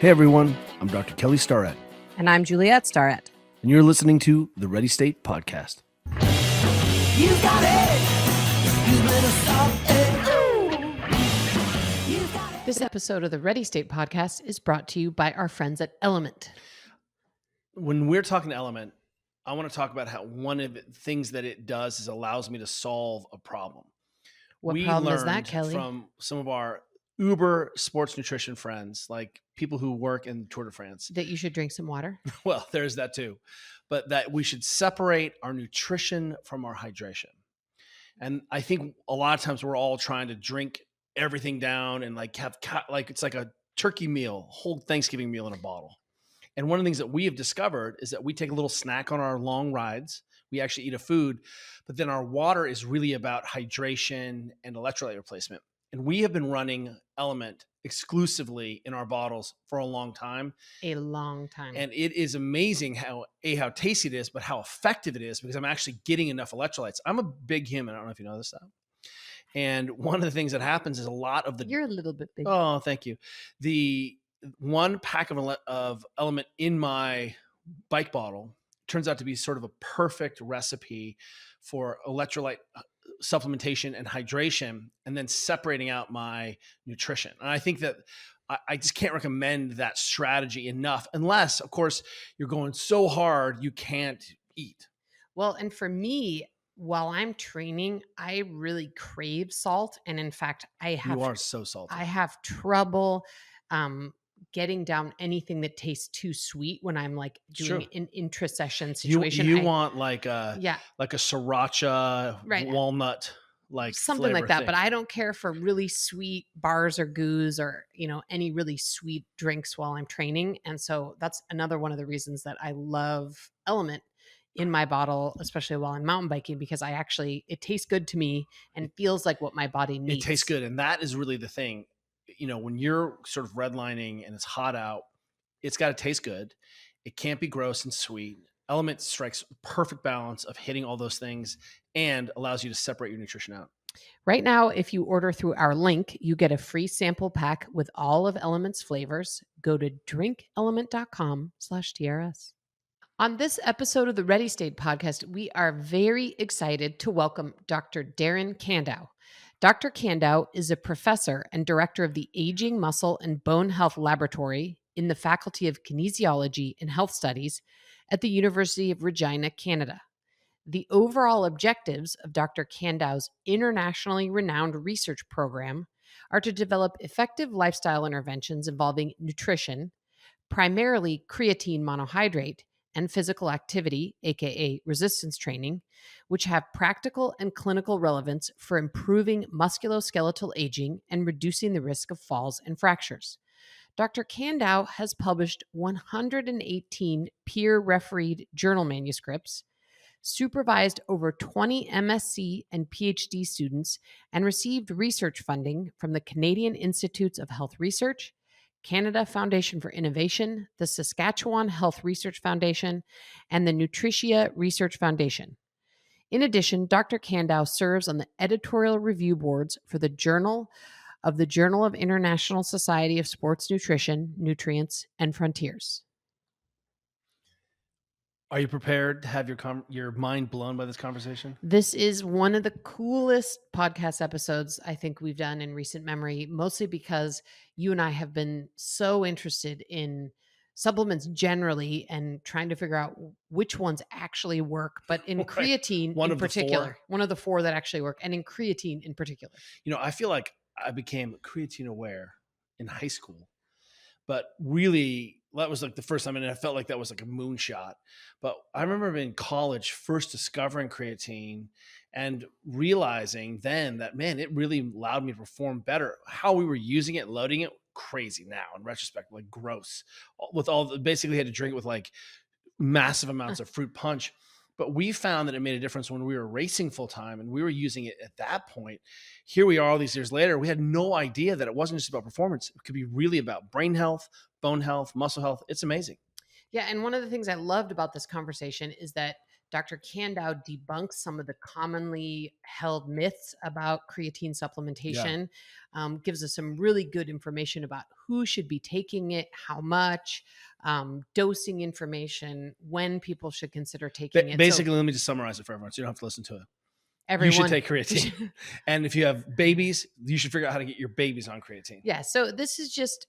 Hey everyone, I'm Dr. Kelly Starrett. And I'm Juliette Starrett. And you're listening to the Ready State Podcast. You got it. You better stop it. This episode of the Ready State Podcast is brought to you by our friends at Element. When we're talking Element, I want to talk about how one of the things that it does is allows me to solve a problem. What problem is that, Kelly? From some of our uber sports nutrition friends, like people who work in Tour de France. That you should drink some water? Well, there's that too. But that we should separate our nutrition from our hydration. And I think a lot of times we're all trying to drink everything down and like have like it's like a turkey meal, whole Thanksgiving meal in a bottle. And one of the things that we have discovered is that we take a little snack on our long rides. We actually eat a food, but then our water is really about hydration and electrolyte replacement. And we have been running Element exclusively in our bottles for a long time. A long time. And it is amazing how tasty it is, but how effective it is because I'm actually getting enough electrolytes. I'm a big human. I don't know if you know this stuff. And one of the things that happens is a lot of the... You're a little bit big. Oh, thank you. The one pack of Element in my bike bottle turns out to be sort of a perfect recipe for electrolyte supplementation and hydration, and then separating out my nutrition. And I think that I just can't recommend that strategy enough, unless, of course, you're going so hard you can't eat. Well, and for me, while I'm training, I really crave salt. And in fact, You are so salty. I have trouble getting down anything that tastes too sweet when I'm like doing an intra-session situation. You want like a sriracha walnut, like something like that. thing. But I don't care for really sweet bars or goos or, any really sweet drinks while I'm training. And so that's another one of the reasons that I love Element in my bottle, especially while I'm mountain biking, because it tastes good to me and feels like what my body needs. It tastes good. And that is really the thing. When you're sort of redlining and it's hot out, it's got to taste good. It can't be gross and sweet. Element strikes perfect balance of hitting all those things and allows you to separate your nutrition out. Right now, if you order through our link, you get a free sample pack with all of Element's flavors. Go to drinkelement.com/TRS. On this episode of the Ready State Podcast, we are very excited to welcome Dr. Darren Candow. Dr. Kandow is a professor and director of the Aging, Muscle, and Bone Health Laboratory in the Faculty of Kinesiology and Health Studies at the University of Regina, Canada. The overall objectives of Dr. Candow's internationally renowned research program are to develop effective lifestyle interventions involving nutrition, primarily creatine monohydrate, and physical activity, aka resistance training, which have practical and clinical relevance for improving musculoskeletal aging and reducing the risk of falls and fractures. Dr. Kandow has published 118 peer-refereed journal manuscripts, supervised over 20 MSc and PhD students, and received research funding from the Canadian Institutes of Health Research, Canada Foundation for Innovation, the Saskatchewan Health Research Foundation, and the Nutritia Research Foundation. In addition, Dr. Kandow serves on the editorial review boards for the Journal of International Society of Sports Nutrition, Nutrients, and Frontiers. Are you prepared to have your mind blown by this conversation? This is one of the coolest podcast episodes I think we've done in recent memory, mostly because you and I have been so interested in supplements generally and trying to figure out which ones actually work, but in creatine in particular, one of the four that actually work, and in creatine in particular. I feel like I became creatine aware in high school, but really that was like the first time, and I felt like that was like a moonshot. But I remember in college first discovering creatine and realizing then that, man, it really allowed me to perform better. How we were using it, loading it, crazy now in retrospect, like gross. Basically had to drink it with like massive amounts of fruit punch. But we found that it made a difference when we were racing full time and we were using it at that point. Here we are all these years later. We had no idea that it wasn't just about performance. It could be really about brain health, bone health, muscle health. It's amazing. Yeah. And one of the things I loved about this conversation is that Dr. Candow debunks some of the commonly held myths about creatine supplementation, gives us some really good information about who should be taking it, how much, dosing information, when people should consider taking it. Basically, let me just summarize it for everyone so you don't have to listen to it. Everyone, you should take creatine. And if you have babies, you should figure out how to get your babies on creatine. Yeah. So this is just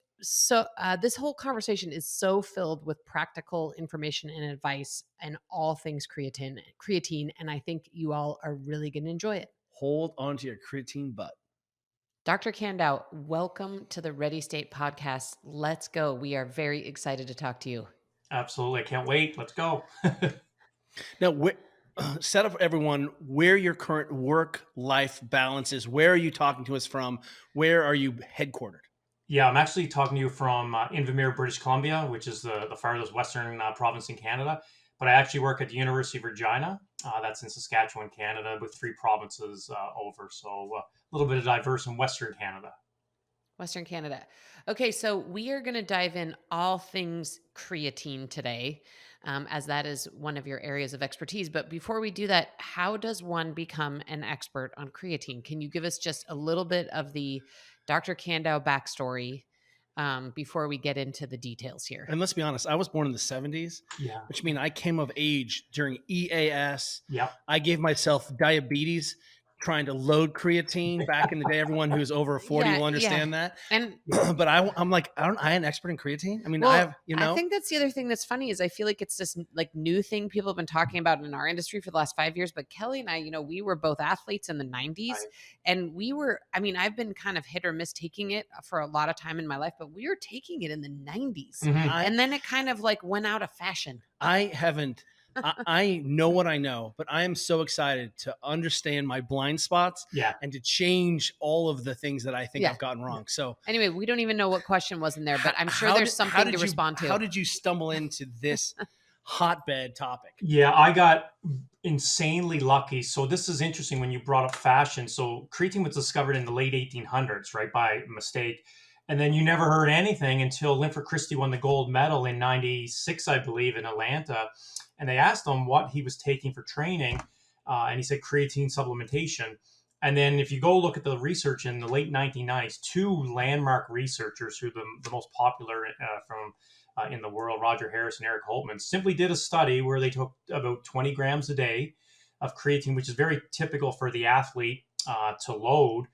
this whole conversation is so filled with practical information and advice and all things creatine. And I think you all are really going to enjoy it. Hold on to your creatine butt. Dr. Kandow, welcome to the Ready State podcast. Let's go. We are very excited to talk to you. Absolutely. I can't wait. Let's go. Now, set up everyone where your current work-life balance is. Where are you talking to us from? Where are you headquartered? Yeah, I'm actually talking to you from Invermere, British Columbia, which is the farthest western province in Canada. But I actually work at the University of Regina. That's in Saskatchewan, Canada, with 3 provinces over. So a little bit of diverse in Western Canada. Western Canada. Okay, so we are going to dive in all things creatine today, as that is one of your areas of expertise. But before we do that, how does one become an expert on creatine? Can you give us just a little bit of the Dr. Kandow backstory before we get into the details here? And let's be honest, I was born in the 70s, which means I came of age during EAS. Yeah. I gave myself diabetes trying to load creatine back in the day. Everyone who's over 40 will understand that. And but I'm like, I an expert in creatine. I mean, well, I have, I think that's the other thing that's funny is I feel like it's this like new thing people have been talking about in our industry for the last 5 years. But Kelly and I, we were both athletes in the 90s, Right. and I've been kind of hit or miss taking it for a lot of time in my life, but we were taking it in the 90s. Mhm. And then it kind of like went out of fashion. I haven't. I know what I know, but I am so excited to understand my blind spots and to change all of the things that I think I've gotten wrong. So anyway, we don't even know what question was in there, but I'm sure there's something to respond to. How did you stumble into this hotbed topic? Yeah, I got insanely lucky. So this is interesting when you brought up fashion. So creatine was discovered in the late 1800s, right, by mistake. And then you never heard anything until Linford Christie won the gold medal in 96, I believe, in Atlanta. And they asked him what he was taking for training. And he said creatine supplementation. And then if you go look at the research in the late 1990s, 2 landmark researchers who are the most popular from in the world, Roger Harris and Eric Holtman, simply did a study where they took about 20 grams a day of creatine, which is very typical for the athlete to load.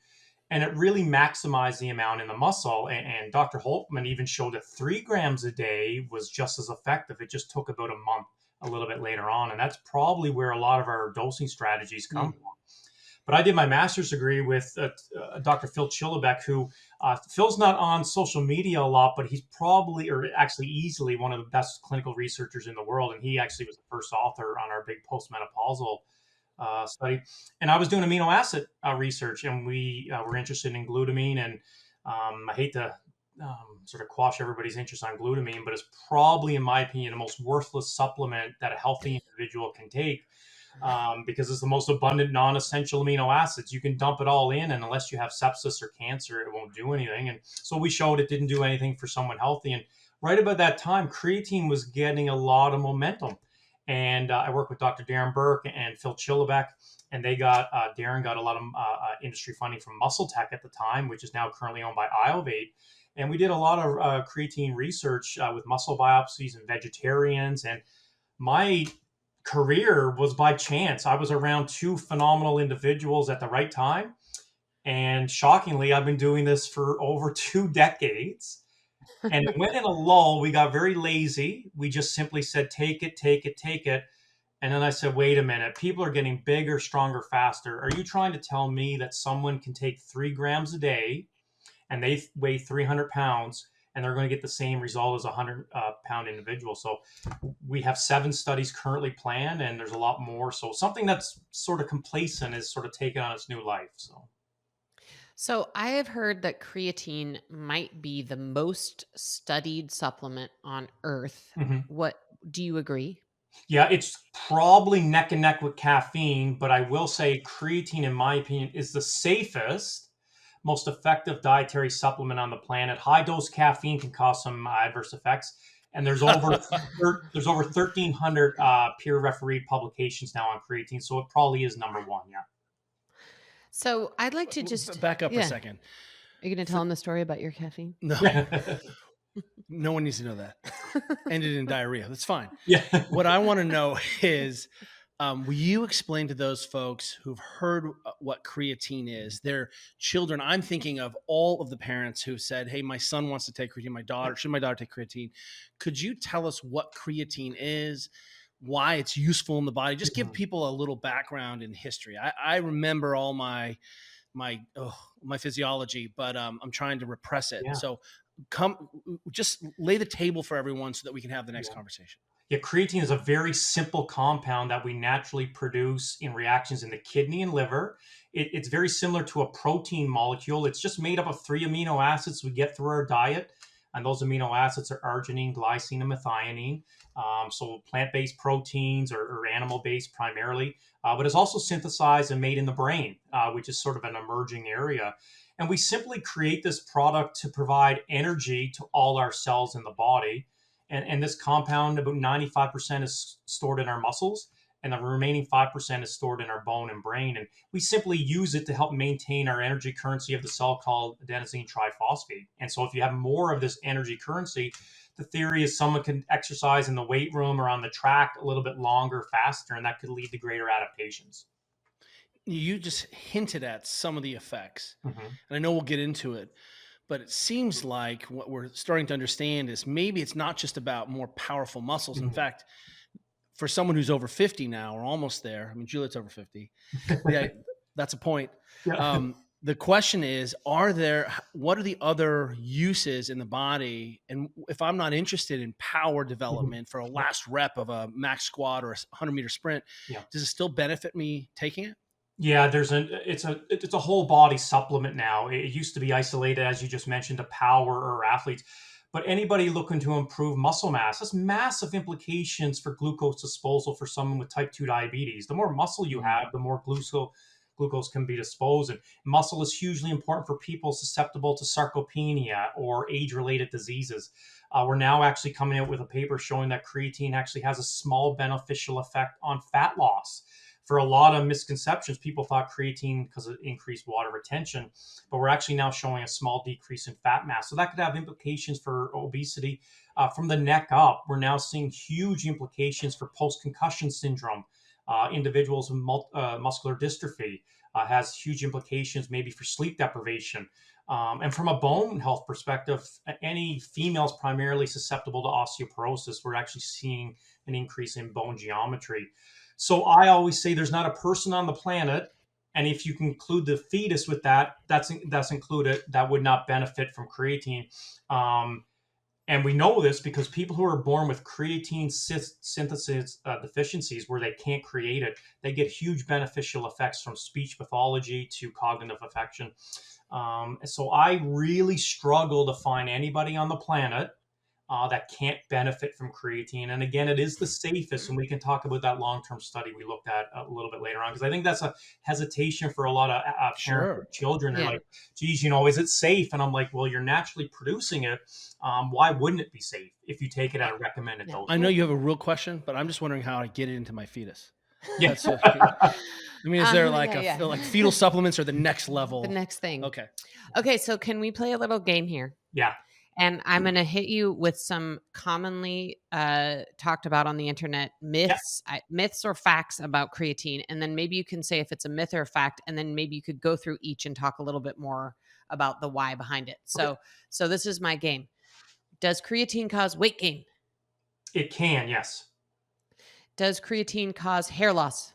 And it really maximized the amount in the muscle. And Dr. Holtman even showed that 3 grams a day was just as effective. It just took about a month a little bit later on. And that's probably where a lot of our dosing strategies come from. But I did my master's degree with Dr. Phil Chillibeck, who Phil's not on social media a lot, but he's probably, or actually easily, one of the best clinical researchers in the world. And he actually was the first author on our big postmenopausal study. And I was doing amino acid research, and we were interested in glutamine. And I hate to sort of quash everybody's interest on glutamine, but it's probably, in my opinion, the most worthless supplement that a healthy individual can take because it's the most abundant non-essential amino acids. You can dump it all in, and unless you have sepsis or cancer, it won't do anything. And so we showed it didn't do anything for someone healthy. And right about that time, creatine was getting a lot of momentum. And I worked with Dr. Darren Burke and Phil Chillibeck, and they Darren got a lot of industry funding from Muscle Tech at the time, which is now currently owned by Iovate. And we did a lot of creatine research with muscle biopsies and vegetarians. And my career was by chance. I was around 2 phenomenal individuals at the right time. And shockingly, I've been doing this for over 2 decades. And it went in a lull. We got very lazy. We just simply said, take it, take it, take it. And then I said, wait a minute, people are getting bigger, stronger, faster. Are you trying to tell me that someone can take 3 grams a day and they weigh 300 pounds and they're going to get the same result as a 100-pound individual? So we have 7 studies currently planned, and there's a lot more. So something that's sort of complacent is sort of taken on its new life. So I have heard that creatine might be the most studied supplement on earth. Mm-hmm. What do you agree? Yeah, it's probably neck and neck with caffeine, but I will say creatine, in my opinion, is the safest, most effective dietary supplement on the planet. High dose caffeine can cause some adverse effects. And there's there's over 1,300 peer refereed publications now on creatine, so it probably is number one. Yeah. So I'd like to just back up a second. Are you going to tell them the story about your caffeine? No, no one needs to know that. Ended in diarrhea. That's fine. Yeah. What I want to know is, will you explain to those folks who've heard what creatine is, their children? I'm thinking of all of the parents who said, hey, my son wants to take creatine. Should my daughter take creatine? Could you tell us what creatine is, why it's useful in the body? Just give people a little background in history. I remember all my physiology, but I'm trying to repress it. Yeah. So just lay the table for everyone so that we can have the next conversation. Yeah, creatine is a very simple compound that we naturally produce in reactions in the kidney and liver. It's very similar to a protein molecule. It's just made up of 3 amino acids we get through our diet. And those amino acids are arginine, glycine, and methionine. So plant-based proteins or animal-based primarily. But it's also synthesized and made in the brain, which is sort of an emerging area. And we simply create this product to provide energy to all our cells in the body. And this compound, about 95% is stored in our muscles, and the remaining 5% is stored in our bone and brain. And we simply use it to help maintain our energy currency of the cell called adenosine triphosphate. And so if you have more of this energy currency, the theory is someone can exercise in the weight room or on the track a little bit longer, faster, and that could lead to greater adaptations. You just hinted at some of the effects, Mm-hmm. and I know we'll get into it. But it seems like what we're starting to understand is maybe it's not just about more powerful muscles. Mm-hmm. In fact, for someone who's over 50 now, or almost there, I mean, Juliet's over 50. Yeah, that's a point. Yeah. The question is, what are the other uses in the body? And if I'm not interested in power development for a last rep of a max squat or a 100-meter sprint, does it still benefit me taking it? Yeah, it's a whole body supplement now. It used to be isolated, as you just mentioned, to power or athletes, but anybody looking to improve muscle mass has massive implications for glucose disposal for someone with type 2 diabetes. The more muscle you have, the more glucose can be disposed. And muscle is hugely important for people susceptible to sarcopenia or age-related diseases. We're now actually coming out with a paper showing that creatine actually has a small beneficial effect on fat loss. For a lot of misconceptions, people thought creatine because it increased water retention, but we're actually now showing a small decrease in fat mass. So that could have implications for obesity. From the neck up, we're now seeing huge implications for post-concussion syndrome. Individuals with muscular dystrophy has huge implications maybe for sleep deprivation. And from a bone health perspective, any females primarily susceptible to osteoporosis, we're actually seeing an increase in bone geometry. So I always say there's not a person on the planet, and if you include the fetus with that's included, that would not benefit from creatine. And we know this because people who are born with creatine synthesis deficiencies where they can't create it, they get huge beneficial effects from speech pathology to cognitive affection. So I really struggle to find anybody on the planet that can't benefit from creatine. And again, it is the safest, and we can talk about that long-term study we looked at a little bit later on, because I think that's a hesitation for a lot of parents with children. They're like, geez, is it safe? And I'm like, well, you're naturally producing it. Why wouldn't it be safe if you take it at a recommended dose? I know you have a real question, but I'm just wondering how I get it into my fetus. Yeah. I mean, is there like fetal supplements or the next level? The next thing. Okay. So can we play a little game here? Yeah. And I'm going to hit you with some commonly talked about on the internet myths or facts about creatine. And then maybe you can say if it's a myth or a fact, and then maybe you could go through each and talk a little bit more about the why behind it. So this is my game. Does creatine cause weight gain? It can, yes. Does creatine cause hair loss?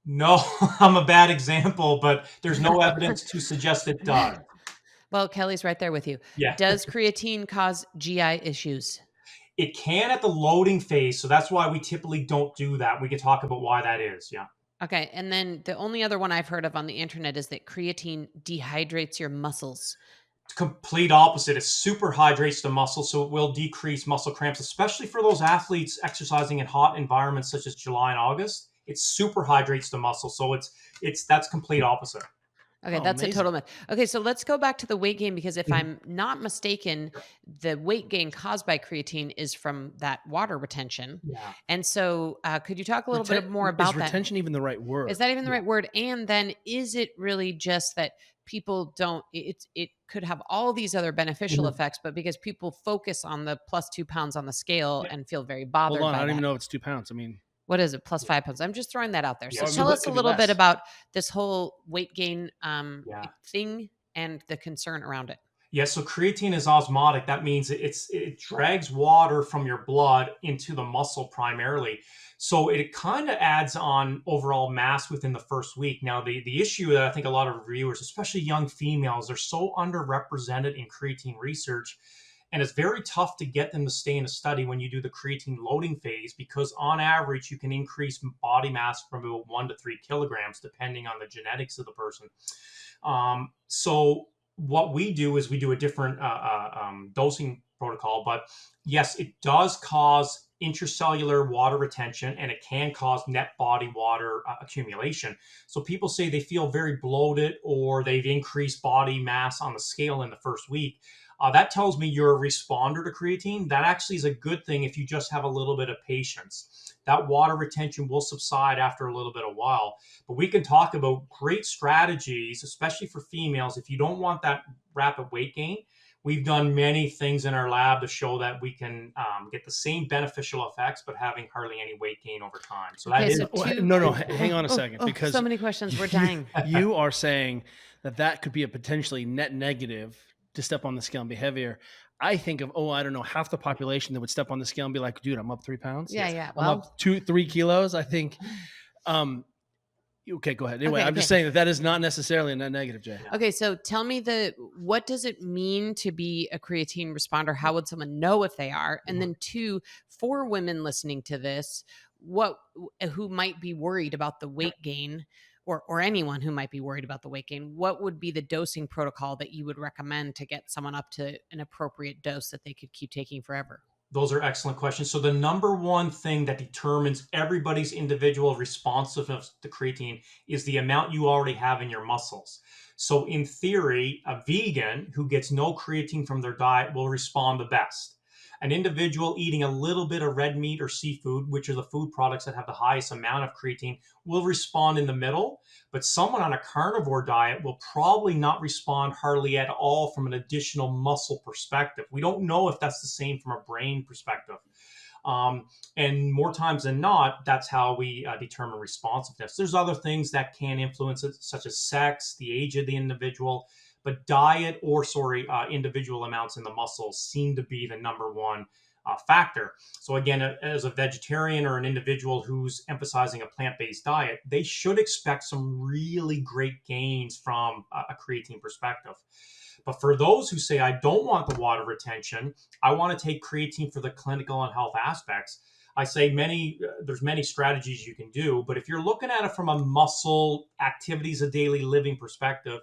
No, I'm a bad example, but there's no evidence to suggest it does. Well, Kelly's right there with you. Yeah. Does creatine cause GI issues? It can at the loading phase. So that's why we typically don't do that. We can talk about why that is. Yeah. Okay. And then the only other one I've heard of on the internet is that creatine dehydrates your muscles. Complete opposite. It super hydrates the muscle, so it will decrease muscle cramps, especially for those athletes exercising in hot environments such as July and August. It super hydrates the muscle. So that's complete opposite. Okay, Oh, that's a amazing. total myth. Okay, so let's go back to the weight gain, because if Mhm. I'm not mistaken, the weight gain caused by creatine is from that water retention. Yeah. And so, could you talk a little bit more Is about that? retention even the right Is word? that even the Yeah. right word? And then, is it really just that people don't? It could have all these other beneficial Mhm. effects, but because people focus on the plus 2 pounds on the scale Yeah. and feel very Hold bothered on, I by don't even that. know if it's 2 pounds. I mean, What is it? Plus 5 pounds. I'm just throwing that out there. Yeah. So I mean, tell it us a could be little bit less. about this whole weight gain Yeah. thing and the concern around it. Yeah, so creatine is osmotic. That means it drags water from your blood into the muscle primarily. So it kind of adds on overall mass within the first week. Now, the issue that I think a lot of reviewers, especially young females, are so underrepresented in creatine research, and it's very tough to get them to stay in a study when you do the creatine loading phase, because on average you can increase body mass from about 1 to 3 kilograms depending on the genetics of the person. So what we do is we do a different dosing protocol, but yes, it does cause intracellular water retention, and it can cause net body water accumulation. So people say they feel very bloated or they've increased body mass on the scale in the first week. That tells me you're a responder to creatine. That actually is a good thing if you just have a little bit of patience. That water retention will subside after a little bit of while. But we can talk about great strategies, especially for females. If you don't want that rapid weight gain, we've done many things in our lab to show that we can get the same beneficial effects, but having hardly any weight gain over time. So that Okay, is so two. no, hang on a second, because so many questions. We're dying. you are saying that could be a potentially net negative to step on the scale and be heavier. I think of, I don't know, half the population that would step on the scale and be like, dude, I'm up 3 pounds. Yeah, yeah. I'm Well, up 3 kilos. I think, okay, go ahead. Anyway, Okay, I'm just okay. saying that is not necessarily a net negative, Jay. Okay, so tell me what does it mean to be a creatine responder? How would someone know if they are? And then two, for women listening to this, who might be worried about the weight gain, or anyone who might be worried about the weight gain, what would be the dosing protocol that you would recommend to get someone up to an appropriate dose that they could keep taking forever? Those are excellent questions. So the number one thing that determines everybody's individual responsiveness to creatine is the amount you already have in your muscles. So in theory, a vegan who gets no creatine from their diet will respond the best. An individual eating a little bit of red meat or seafood, which are the food products that have the highest amount of creatine, will respond in the middle. But someone on a carnivore diet will probably not respond hardly at all from an additional muscle perspective. We don't know if that's the same from a brain perspective. And more times than not, that's how we determine responsiveness. There's other things that can influence it, such as sex, the age of the individual, but diet or, individual amounts in the muscles seem to be the number one factor. So again, as a vegetarian or an individual who's emphasizing a plant-based diet, they should expect some really great gains from a creatine perspective. But for those who say, I don't want the water retention, I want to take creatine for the clinical and health aspects, I say there's many strategies you can do. But if you're looking at it from a muscle activities of daily living perspective,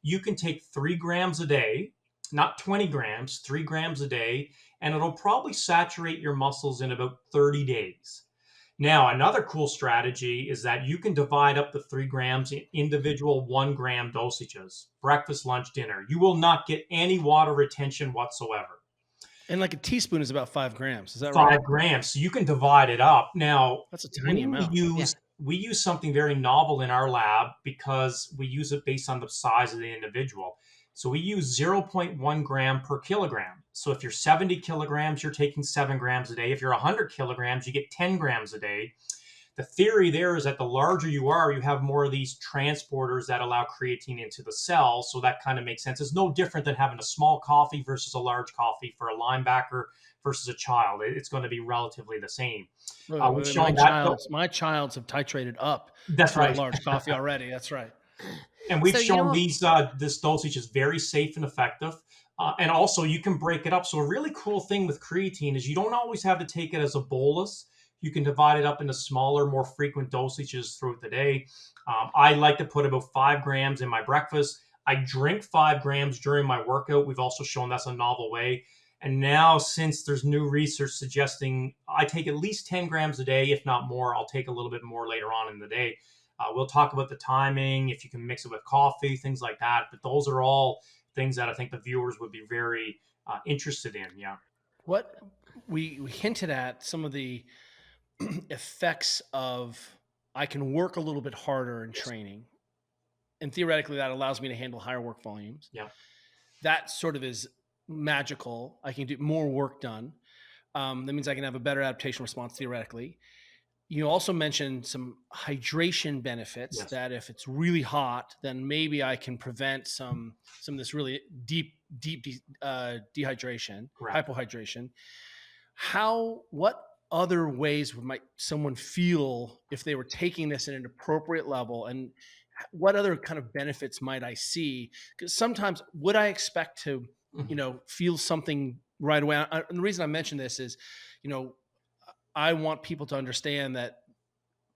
you can take 3 grams a day, not 20 grams, 3 grams a day, and it'll probably saturate your muscles in about 30 days. Now, another cool strategy is that you can divide up the 3 grams in individual 1 gram dosages, breakfast, lunch, dinner. You will not get any water retention whatsoever. And like a teaspoon is about 5 grams. Is that right? 5 grams. So you can divide it up. Now, That's a tiny amount. we use something very novel in our lab because we use it based on the size of the individual. So we use 0.1 gram per kilogram. So if you're 70 kilograms, you're taking 7 grams a day. If you're 100 kilograms, you get 10 grams a day. The theory there is that the larger you are, you have more of these transporters that allow creatine into the cell. So that kind of makes sense. It's no different than having a small coffee versus a large coffee for a linebacker versus a child. It's going to be relatively the same. We've shown My childs have titrated up. That's to right. A large coffee already. That's right. And we've shown this dosage is very safe and effective. And also you can break it up. So a really cool thing with creatine is you don't always have to take it as a bolus. You can divide it up into smaller, more frequent dosages throughout the day. I like to put about 5 grams in my breakfast. I drink 5 grams during my workout. We've also shown that's a novel way. And now, since there's new research suggesting I take at least 10 grams a day, if not more, I'll take a little bit more later on in the day. We'll talk about the timing, if you can mix it with coffee, things like that. But those are all things that I think the viewers would be very interested in. Yeah. What we hinted at some of the effects of I can work a little bit harder in training, and theoretically that allows me to handle higher work volumes. Yeah. That sort of is magical. I can get more work done. That means I can have a better adaptation response theoretically. You also mentioned some hydration benefits, Yes. that if it's really hot, then maybe I can prevent some of this really deep dehydration, Correct. hypohydration. What other ways might someone feel if they were taking this at an appropriate level, and what other kind of benefits might I see? Because sometimes would I expect to, feel something right away? And the reason I mention this is, I want people to understand that,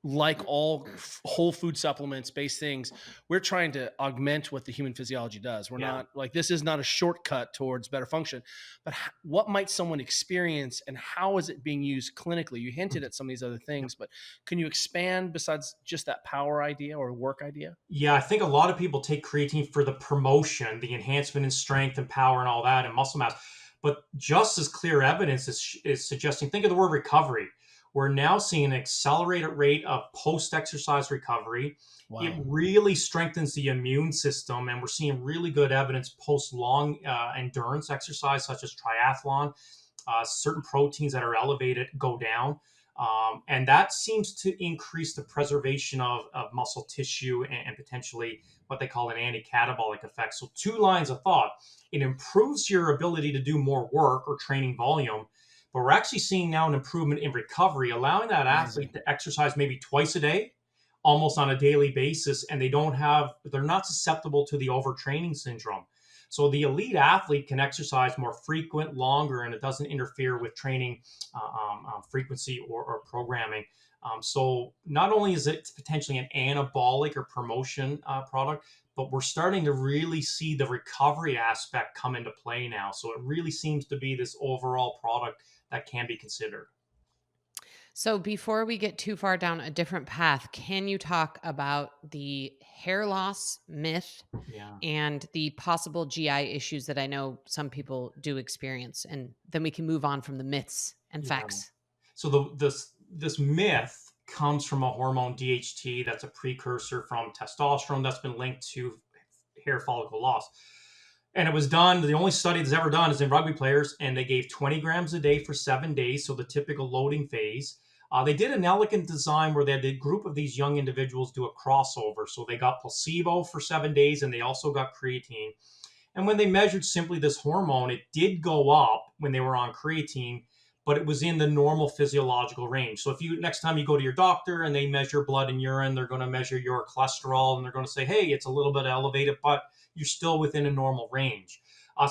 like all whole food supplements based things, we're trying to augment what the human physiology does. We're not like, this is not a shortcut towards better function, but what might someone experience and how is it being used clinically? You hinted at some of these other things, but can you expand besides just that power idea or work idea? Yeah, I think a lot of people take creatine for the promotion, the enhancement in strength and power and all that and muscle mass. But just as clear evidence is suggesting, think of the word recovery. We're now seeing an accelerated rate of post-exercise recovery. Wow. It really strengthens the immune system, and we're seeing really good evidence post-long endurance exercise, such as triathlon. Certain proteins that are elevated go down. And that seems to increase the preservation of muscle tissue and potentially what they call an anti-catabolic effect. So 2 lines of thought. It improves your ability to do more work or training volume, but we're actually seeing now an improvement in recovery, allowing that athlete to exercise maybe twice a day, almost on a daily basis, and they're not susceptible to the overtraining syndrome. So the elite athlete can exercise more frequent, longer, and it doesn't interfere with training frequency or programming. So not only is it potentially an anabolic or promotion product, but we're starting to really see the recovery aspect come into play now. So it really seems to be this overall product that can be considered. So before we get too far down a different path, can you talk about the hair loss myth and the possible GI issues that I know some people do experience? And then we can move on from the myths and facts. So this myth comes from a hormone DHT that's a precursor from testosterone that's been linked to hair follicle loss. And it was done, the only study that's ever done is in rugby players, and they gave 20 grams a day for 7 days, so the typical loading phase. They did an elegant design where they had a group of these young individuals do a crossover. So they got placebo for 7 days, and they also got creatine. And when they measured simply this hormone, it did go up when they were on creatine, but it was in the normal physiological range. So if next time you go to your doctor and they measure blood and urine, they're going to measure your cholesterol, and they're going to say, hey, it's a little bit elevated, but you're still within a normal range.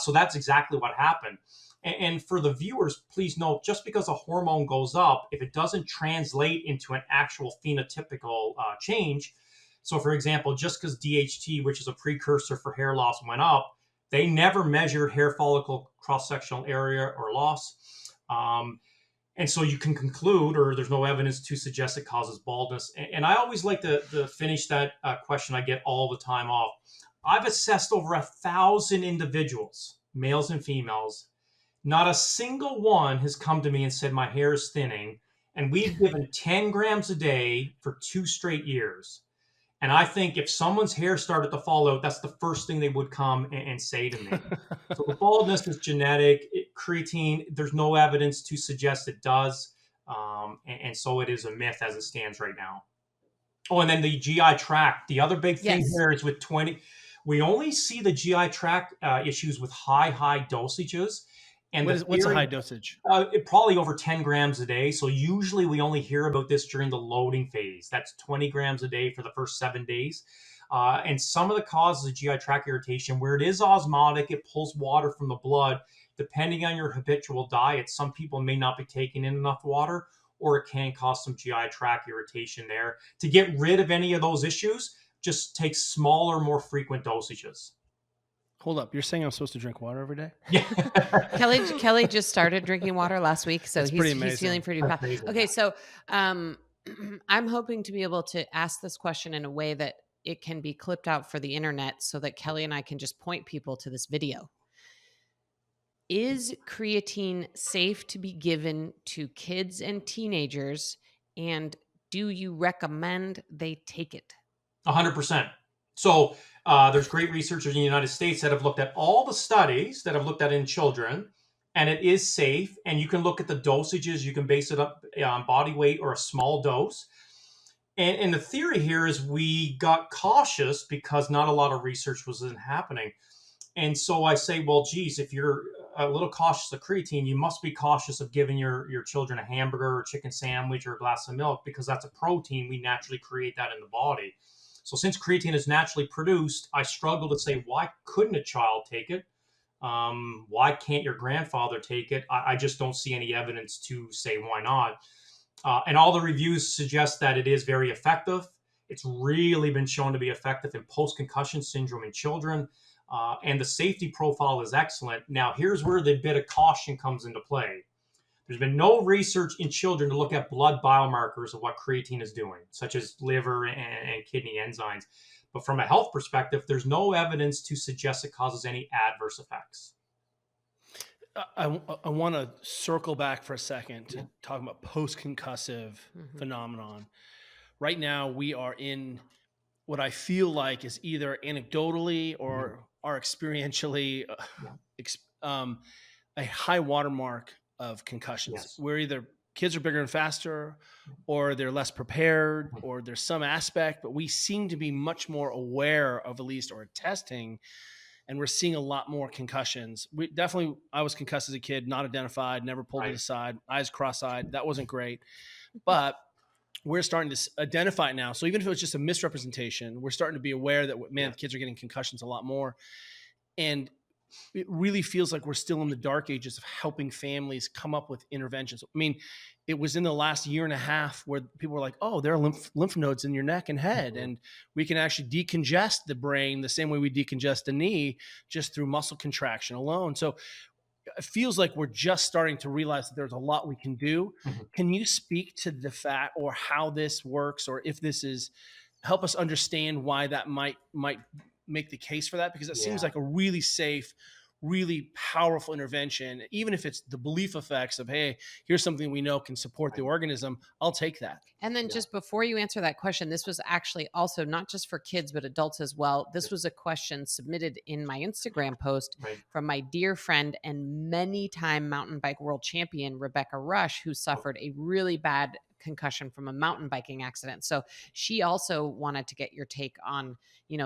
So that's exactly what happened. And for the viewers, please note, just because a hormone goes up, if it doesn't translate into an actual phenotypical change, so for example, just because DHT, which is a precursor for hair loss, went up, they never measured hair follicle cross-sectional area or loss. And so you can conclude, or there's no evidence to suggest it causes baldness. And I always like to finish that question I get all the time off. I've assessed over 1,000 individuals, males and females. Not a single one has come to me and said, my hair is thinning. And we've given 10 grams a day for 2 straight years. And I think if someone's hair started to fall out, that's the first thing they would come and say to me. So the baldness is genetic. Creatine, there's no evidence to suggest it does. And so it is a myth as it stands right now. Oh, and then the GI tract. The other big thing here is with 20. We only see the GI tract issues with high dosages. And what's a high dosage? Probably over 10 grams a day. So usually we only hear about this during the loading phase. That's 20 grams a day for the first 7 days. And some of the causes of GI tract irritation, where it is osmotic, it pulls water from the blood. Depending on your habitual diet, some people may not be taking in enough water, or it can cause some GI tract irritation there. To get rid of any of those issues, just take smaller, more frequent dosages. Hold up. You're saying I'm supposed to drink water every day? Yeah. Kelly just started drinking water last week, so he's feeling pretty bad. Okay, so I'm hoping to be able to ask this question in a way that it can be clipped out for the internet so that Kelly and I can just point people to this video. Is creatine safe to be given to kids and teenagers? And do you recommend they take it? 100%. So there's great researchers in the United States that have looked at all the studies that have looked at in children, and it is safe. And you can look at the dosages. You can base it up on body weight or a small dose. And the theory here is we got cautious because not a lot of research was happening. And so I say, well, geez, if you're a little cautious of creatine, you must be cautious of giving your children a hamburger or a chicken sandwich or a glass of milk, because that's a protein. We naturally create that in the body. So since creatine is naturally produced, I struggle to say, why couldn't a child take it? Why can't your grandfather take it? I just don't see any evidence to say why not. And all the reviews suggest that it is very effective. It's really been shown to be effective in post-concussion syndrome in children. And the safety profile is excellent. Now, here's where the bit of caution comes into play. There's been no research in children to look at blood biomarkers of what creatine is doing, such as liver and kidney enzymes. But from a health perspective, there's no evidence to suggest it causes any adverse effects. I want to circle back for a second to talk about post-concussive phenomenon. Right now, we are in what I feel like is either anecdotally or are experientially a high watermark of concussions. Yes. Where either kids are bigger and faster, or they're less prepared, or there's some aspect, but we seem to be much more aware of, at least, or testing, and we're seeing a lot more concussions. I was concussed as a kid, not identified, never pulled to the side, eyes cross-eyed. That wasn't great. But we're starting to identify it now. So even if it was just a misrepresentation, we're starting to be aware that, kids are getting concussions a lot more. And it really feels like we're still in the dark ages of helping families come up with interventions. I mean, it was in the last year and a half where people were like, oh, there are lymph nodes in your neck and head. And we can actually decongest the brain the same way we decongest the knee, just through muscle contraction alone. So it feels like we're just starting to realize that there's a lot we can do. Can you speak to the fact, or how this works, or if this is, help us understand why that might make the case for that? Because it seems like a really safe, really powerful intervention. Even if it's the belief effects of, hey, here's something we know can support the organism, I'll take that. And then just before you answer that question, this was actually also not just for kids, but adults as well. This was a question submitted in my Instagram post from my dear friend and many-time mountain bike world champion, Rebecca Rush, who suffered a really bad concussion from a mountain biking accident. So she also wanted to get your take on,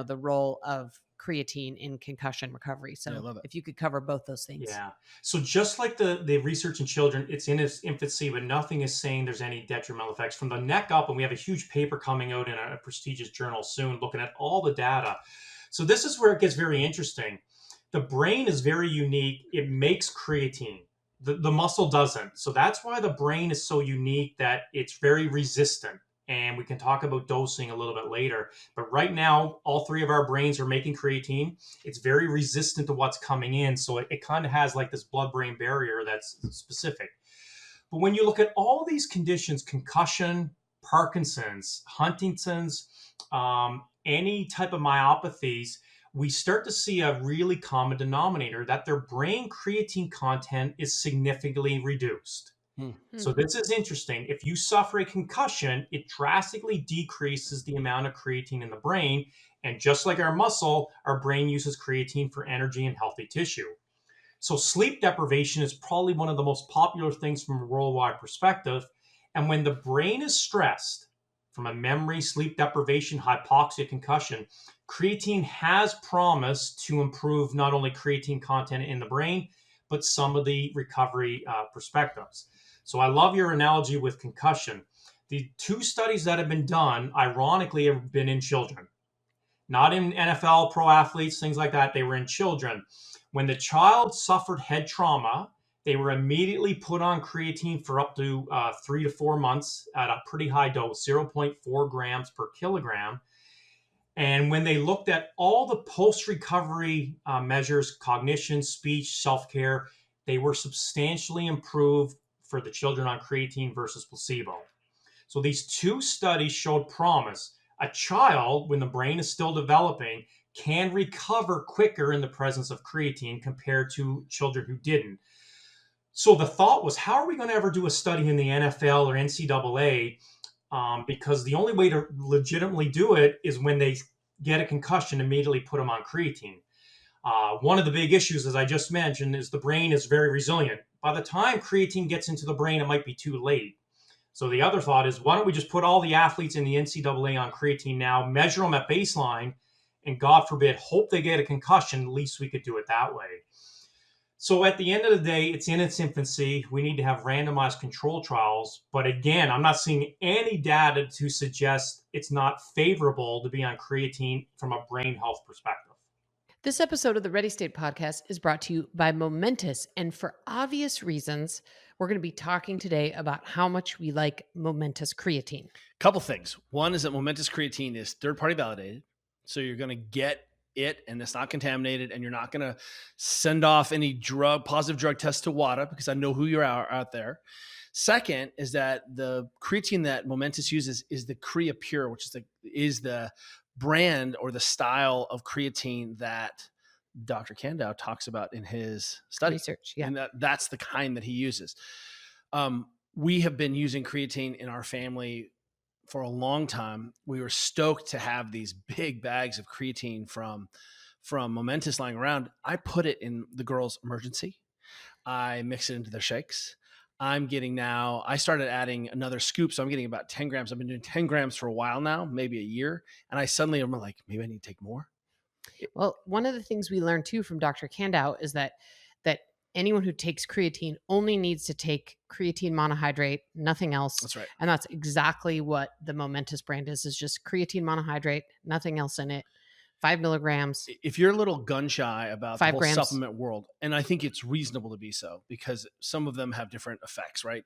the role of creatine in concussion recovery. So if you could cover both those things. Yeah. So just like the research in children, it's in its infancy, but nothing is saying there's any detrimental effects from the neck up. And we have a huge paper coming out in a prestigious journal soon, looking at all the data. So this is where it gets very interesting. The brain is very unique. It makes creatine. The muscle doesn't. So that's why the brain is so unique, that it's very resistant. And we can talk about dosing a little bit later. But right now, all three of our brains are making creatine. It's very resistant to what's coming in. So it kind of has like this blood-brain barrier that's specific. But when you look at all these conditions, concussion, Parkinson's, Huntington's, any type of myopathies, we start to see a really common denominator, that their brain creatine content is significantly reduced. So this is interesting. If you suffer a concussion, it drastically decreases the amount of creatine in the brain. And just like our muscle, our brain uses creatine for energy and healthy tissue. So sleep deprivation is probably one of the most popular things from a worldwide perspective. And when the brain is stressed from a memory, sleep deprivation, hypoxia, concussion, creatine has promised to improve not only creatine content in the brain, but some of the recovery perspectives. So I love your analogy with concussion. The two studies that have been done, ironically, have been in children. Not in NFL, pro athletes, things like that. They were in children. When the child suffered head trauma, they were immediately put on creatine for up to 3 to 4 months at a pretty high dose, 0.4 grams per kilogram. And when they looked at all the post-recovery measures, cognition, speech, self-care, they were substantially improved for the children on creatine versus placebo. So these two studies showed promise. A child, when the brain is still developing, can recover quicker in the presence of creatine compared to children who didn't. So the thought was, how are we going to ever do a study in the NFL or NCAA? Because the only way to legitimately do it is when they get a concussion, immediately put them on creatine. One of the big issues, as I just mentioned, is the brain is very resilient. By the time creatine gets into the brain, it might be too late. So the other thought is, why don't we just put all the athletes in the NCAA on creatine now, measure them at baseline, and God forbid, hope they get a concussion. At least we could do it that way. So at the end of the day, it's in its infancy. We need to have randomized control trials. But again, I'm not seeing any data to suggest it's not favorable to be on creatine from a brain health perspective. This episode of the Ready State podcast is brought to you by Momentous. And for obvious reasons, we're going to be talking today about how much we like Momentous creatine. Couple things. One is that Momentous creatine is third-party validated. So you're going to get it and it's not contaminated, and you're not going to send off any positive drug tests to WADA, because I know who you are out there. Second is that the creatine that Momentous uses is the Crea Pure, which is the brand or the style of creatine that Dr. Kandow talks about in his study. Research, yeah. And that's the kind that he uses. We have been using creatine in our family for a long time. We were stoked to have these big bags of creatine from Momentous lying around. I put it in the girls' emergency. I mix it into their shakes. I started adding another scoop. So I'm getting about 10 grams. I've been doing 10 grams for a while now, maybe a year. And I suddenly am like, maybe I need to take more. Well, one of the things we learned too from Dr. Kandow is that anyone who takes creatine only needs to take creatine monohydrate, nothing else. That's right. And that's exactly what the Momentous brand is just creatine monohydrate, nothing else in it. 5 milligrams. If you're a little gun shy about the 5 whole grams. supplement world, and I think it's reasonable to be so, because some of them have different effects, right?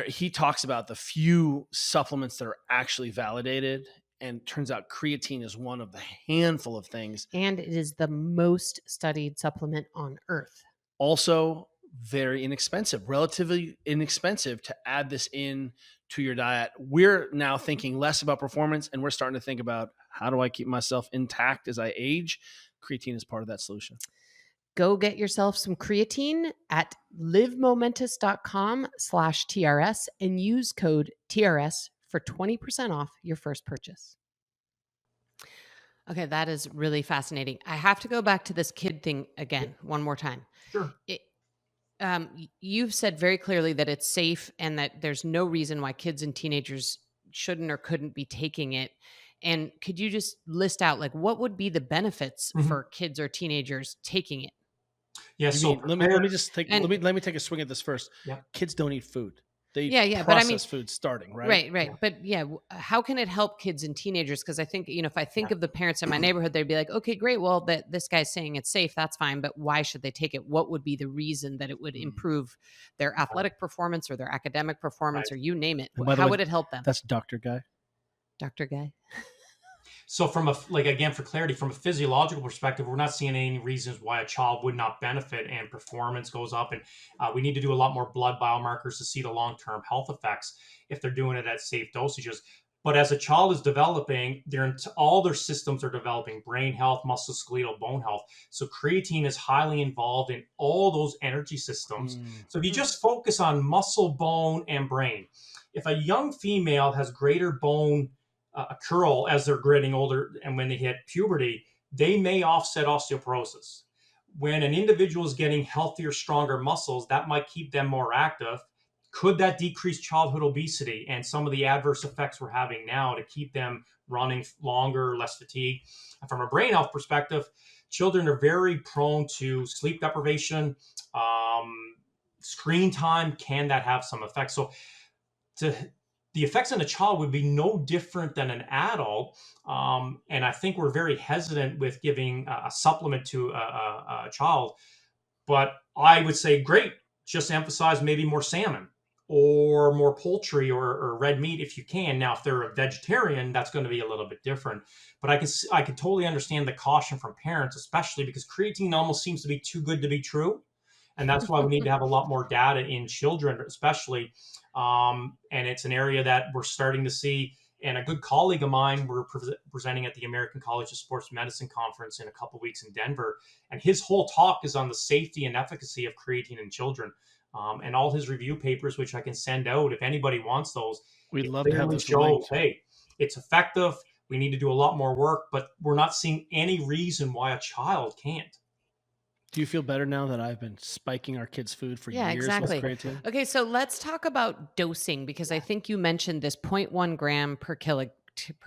He talks about the few supplements that are actually validated, and turns out creatine is one of the handful of things. And it is the most studied supplement on earth. Also very inexpensive, relatively inexpensive to add this in to your diet. We're now thinking less about performance, and we're starting to think about, how do I keep myself intact as I age? Creatine is part of that solution. Go get yourself some creatine at livemomentous.com/TRS and use code TRS for 20% off your first purchase. Okay, that is really fascinating. I have to go back to this kid thing again, one more time. Sure. You've said very clearly that it's safe and that there's no reason why kids and teenagers shouldn't or couldn't be taking it. And could you just list out, like, what would be the benefits for kids or teenagers taking it? Yeah. So let me take a swing at this first. Yeah. Kids don't eat food. They Yeah, process but I mean, food starting, right? Right. But yeah, how can it help kids and teenagers? Because I think, if I think of the parents in my neighborhood, they'd be like, okay, great. Well, this guy's saying it's safe. That's fine. But why should they take it? What would be the reason that it would improve their athletic performance or their academic performance, or you name it? How would it help them? That's Dr. Guy. Dr. Guy. So for clarity, from a physiological perspective, we're not seeing any reasons why a child would not benefit and performance goes up. And we need to do a lot more blood biomarkers to see the long-term health effects if they're doing it at safe dosages. But as a child is developing, all their systems are developing: brain health, musculoskeletal, bone health. So creatine is highly involved in all those energy systems. So if you just focus on muscle, bone, and brain, if a young female has greater bone curl as they're getting older and when they hit puberty, they may offset osteoporosis. When an individual is getting healthier, stronger muscles, that might keep them more active. Could that decrease childhood obesity and some of the adverse effects we're having now to keep them running longer, less fatigue? And from a brain health perspective, children are very prone to sleep deprivation, screen time. Can that have some effects? So the effects on a child would be no different than an adult. And I think we're very hesitant with giving a supplement to a child. But I would say, great, just emphasize maybe more salmon or more poultry or red meat if you can. Now, if they're a vegetarian, that's going to be a little bit different. But I can totally understand the caution from parents, especially because creatine almost seems to be too good to be true. And that's why we need to have a lot more data in children, especially. And it's an area that we're starting to see. And a good colleague of mine, we're presenting at the American College of Sports Medicine conference in a couple of weeks in Denver. And his whole talk is on the safety and efficacy of creatine in children. And all his review papers, which I can send out if anybody wants those, We'd it love to have clearly those shows, linked. hey, it's effective. We need to do a lot more work, but we're not seeing any reason why a child can't. Do you feel better now that I've been spiking our kids' food for Yeah, years exactly. with creatine? Okay, so let's talk about dosing, because I think you mentioned this 0.1 gram per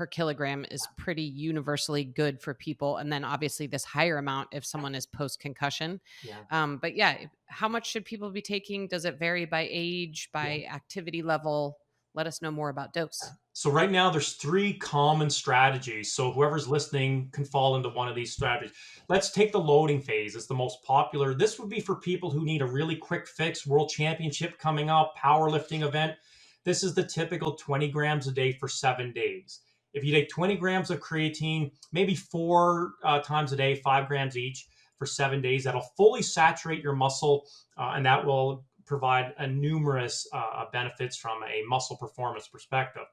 kilogram is pretty universally good for people. And then obviously this higher amount if someone is post-concussion. Yeah. But yeah, how much should people be taking? Does it vary by age, by activity level? Let us know more about dose. So right now there's 3 common strategies. So whoever's listening can fall into one of these strategies. Let's take the loading phase. It's the most popular. This would be for people who need a really quick fix, world championship coming up, powerlifting event. This is the typical 20 grams a day for 7 days. If you take 20 grams of creatine, maybe 4 times a day, 5 grams each for 7 days, that'll fully saturate your muscle, and that will provide numerous benefits from a muscle performance perspective.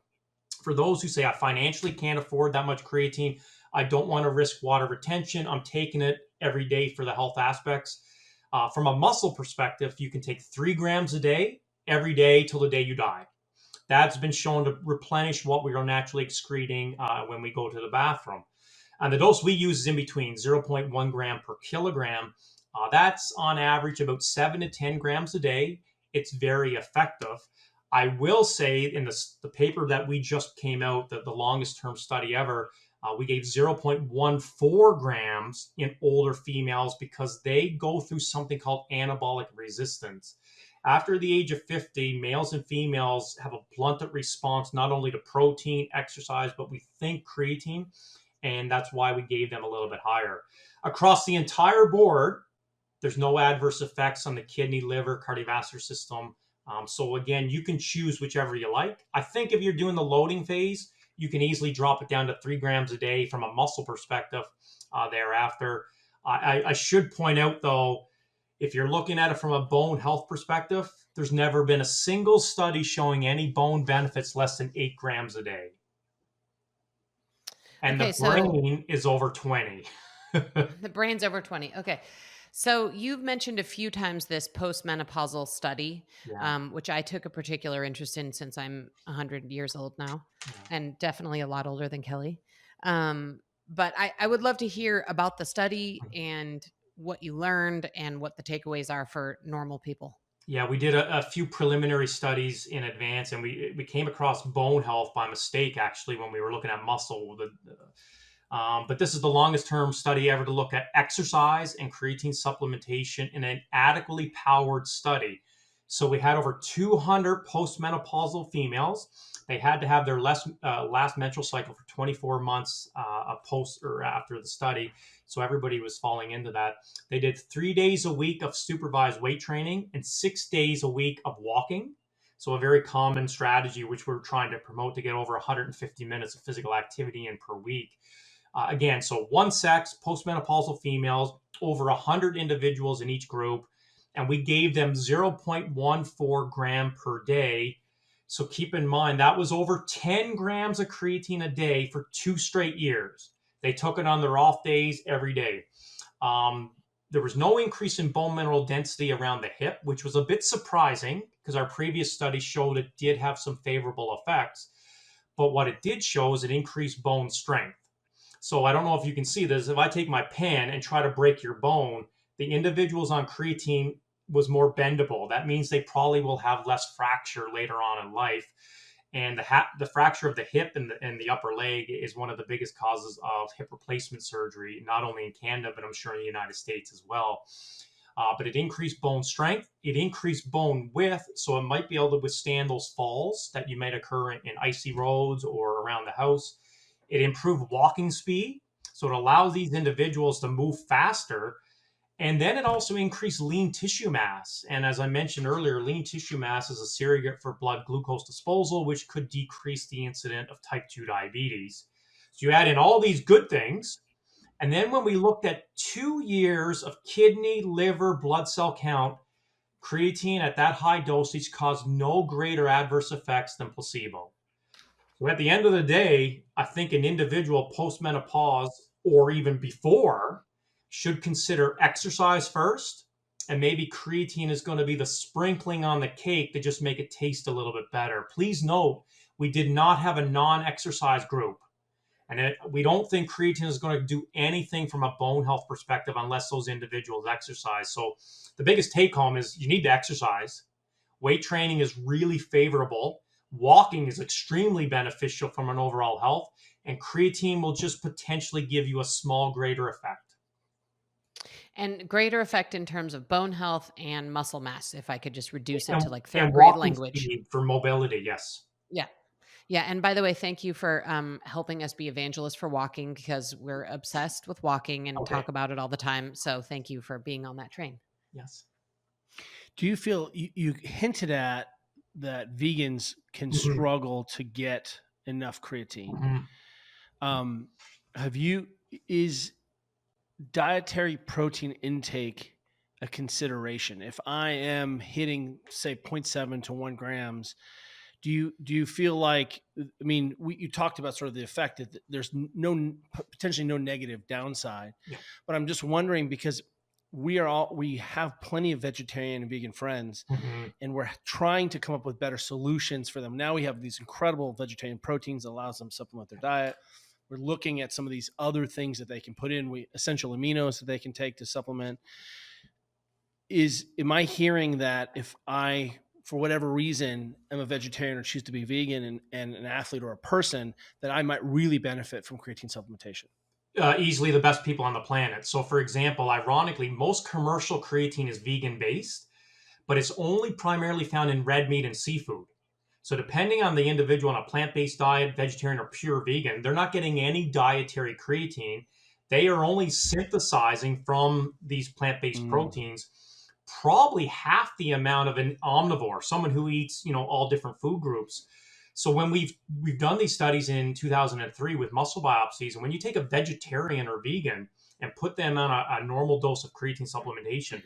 For those who say, I financially can't afford that much creatine, I don't want to risk water retention, I'm taking it every day for the health aspects. From a muscle perspective, you can take 3 grams a day, every day till the day you die. That's been shown to replenish what we are naturally excreting when we go to the bathroom. And the dose we use is in between 0.1 gram per kilogram. That's on average about 7 to 10 grams a day. It's very effective. I will say in the paper that we just came out, the longest term study ever, we gave 0.14 grams in older females because they go through something called anabolic resistance. After the age of 50, males and females have a blunted response not only to protein, exercise, but we think creatine, and that's why we gave them a little bit higher. Across the entire board, there's no adverse effects on the kidney, liver, cardiovascular system. So again, you can choose whichever you like. I think if you're doing the loading phase, you can easily drop it down to 3 grams a day from a muscle perspective thereafter. I should point out, though, if you're looking at it from a bone health perspective, there's never been a single study showing any bone benefits less than 8 grams a day. And Okay, the brain is over 20. The brain's over 20. Okay. So you've mentioned a few times this postmenopausal study, which I took a particular interest in since I'm 100 years old now, and definitely a lot older than Kelly. But I would love to hear about the study and what you learned and what the takeaways are for normal people. Yeah, we did a few preliminary studies in advance, and we came across bone health by mistake, actually, when we were looking at muscle. But this is the longest term study ever to look at exercise and creatine supplementation in an adequately powered study. So we had over 200 postmenopausal females. They had to have their last menstrual cycle for 24 months post or after the study. So everybody was falling into that. They did 3 days a week of supervised weight training and 6 days a week of walking. So a very common strategy, which we're trying to promote, to get over 150 minutes of physical activity in per week. Again, so one sex, postmenopausal females, over 100 individuals in each group, and we gave them 0.14 gram per day. So keep in mind, that was over 10 grams of creatine a day for 2 straight years. They took it on their off days every day. There was no increase in bone mineral density around the hip, which was a bit surprising because our previous study showed it did have some favorable effects. But what it did show is it increased bone strength. So I don't know if you can see this. If I take my pen and try to break your bone, the individuals on creatine was more bendable. That means they probably will have less fracture later on in life. And the fracture of the hip and the upper leg is one of the biggest causes of hip replacement surgery, not only in Canada, but I'm sure in the United States as well. But it increased bone strength. It increased bone width, so it might be able to withstand those falls that you might occur in icy roads or around the house. It improved walking speed, so it allows these individuals to move faster. And then it also increased lean tissue mass. And as I mentioned earlier, lean tissue mass is a surrogate for blood glucose disposal, which could decrease the incidence of type 2 diabetes. So you add in all these good things. And then when we looked at 2 years of kidney, liver, blood cell count, creatine at that high dosage caused no greater adverse effects than placebo. So at the end of the day, I think an individual post-menopause or even before should consider exercise first, and maybe creatine is going to be the sprinkling on the cake to just make it taste a little bit better. Please note, we did not have a non-exercise group. And we don't think creatine is going to do anything from a bone health perspective unless those individuals exercise. So the biggest take home is you need to exercise. Weight training is really favorable. Walking is extremely beneficial from an overall health. And creatine will just potentially give you a small greater effect. And greater effect in terms of bone health and muscle mass, if I could just reduce it And, to like and third grade walking language. speed for mobility, yes. Yeah. Yeah. And by the way, thank you for helping us be evangelists for walking, because we're obsessed with walking and talk about it all the time. So thank you for being on that train. Yes. Do you feel you hinted at that vegans can struggle to get enough creatine? Is dietary protein intake a consideration? If I am hitting, say, 0.7 to 1 grams, do you feel like, I mean, you talked about sort of the effect that there's potentially no negative downside, but I'm just wondering, because we have plenty of vegetarian and vegan friends, and we're trying to come up with better solutions for them. Now we have these incredible vegetarian proteins that allows them to supplement their diet. We're looking at some of these other things that they can put in, essential aminos that they can take to supplement. Am I hearing that if I, for whatever reason, am a vegetarian or choose to be vegan and an athlete or a person, that I might really benefit from creatine supplementation? Easily the best people on the planet. So for example, ironically, most commercial creatine is vegan based, but it's only primarily found in red meat and seafood. So depending on the individual on a plant-based diet, vegetarian or pure vegan, they're not getting any dietary creatine. They are only synthesizing from these plant-based proteins probably half the amount of an omnivore, someone who eats, all different food groups. So when we've done these studies in 2003 with muscle biopsies, and when you take a vegetarian or vegan and put them on a normal dose of creatine supplementation,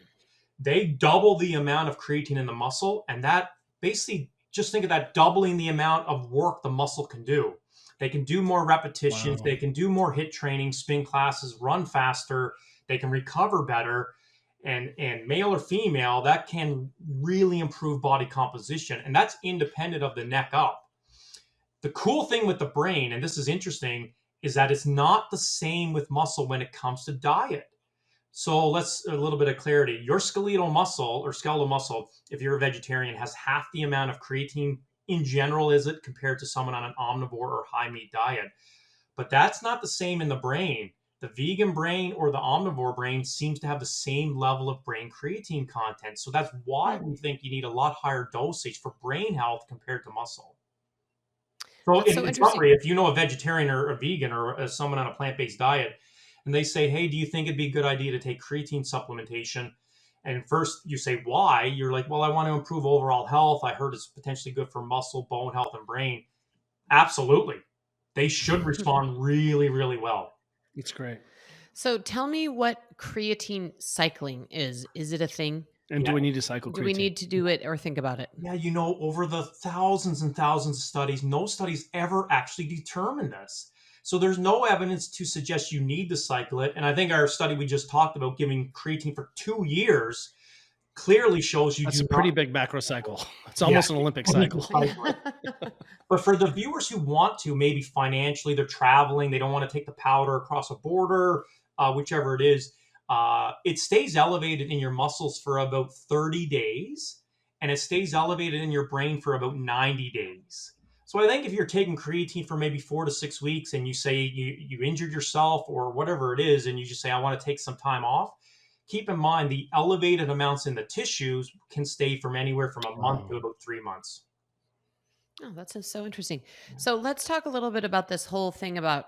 they double the amount of creatine in the muscle, and that basically, just think of that doubling the amount of work the muscle can do. They can do more repetitions. Wow. They can do more HIIT training, spin classes, run faster. They can recover better. And male or female, that can really improve body composition. And that's independent of the neck up. The cool thing with the brain, and this is interesting, is that it's not the same with muscle when it comes to diet. So let's a little bit of clarity. Your skeletal muscle, if you're a vegetarian, has half the amount of creatine in general is it compared to someone on an omnivore or high meat diet. But that's not the same in the brain. The vegan brain or the omnivore brain seems to have the same level of brain creatine content. So that's why we think you need a lot higher dosage for brain health compared to muscle. So in summary, if you know a vegetarian or a vegan or someone on a plant-based diet, and they say, hey, do you think it'd be a good idea to take creatine supplementation? And first you say, why? You're like, well, I want to improve overall health. I heard it's potentially good for muscle, bone health, and brain. Absolutely. They should respond really, really well. It's great. So tell me what creatine cycling is. Is it a thing? And do we need to cycle creatine? Do we need to do it or think about it? Yeah, over the thousands and thousands of studies, no studies ever actually determined this. So there's no evidence to suggest you need to cycle it. And I think our study we just talked about, giving creatine for 2 years, clearly shows you That's a pretty big macro cycle. It's almost an Olympic cycle. But for the viewers who want to, maybe financially, they're traveling, they don't want to take the powder across a border, whichever it is, it stays elevated in your muscles for about 30 days, and it stays elevated in your brain for about 90 days. So I think if you're taking creatine for maybe 4 to 6 weeks and you say you injured yourself or whatever it is, and you just say, I want to take some time off, keep in mind the elevated amounts in the tissues can stay from anywhere from a month to about 3 months. Oh, that's so interesting. So let's talk a little bit about this whole thing about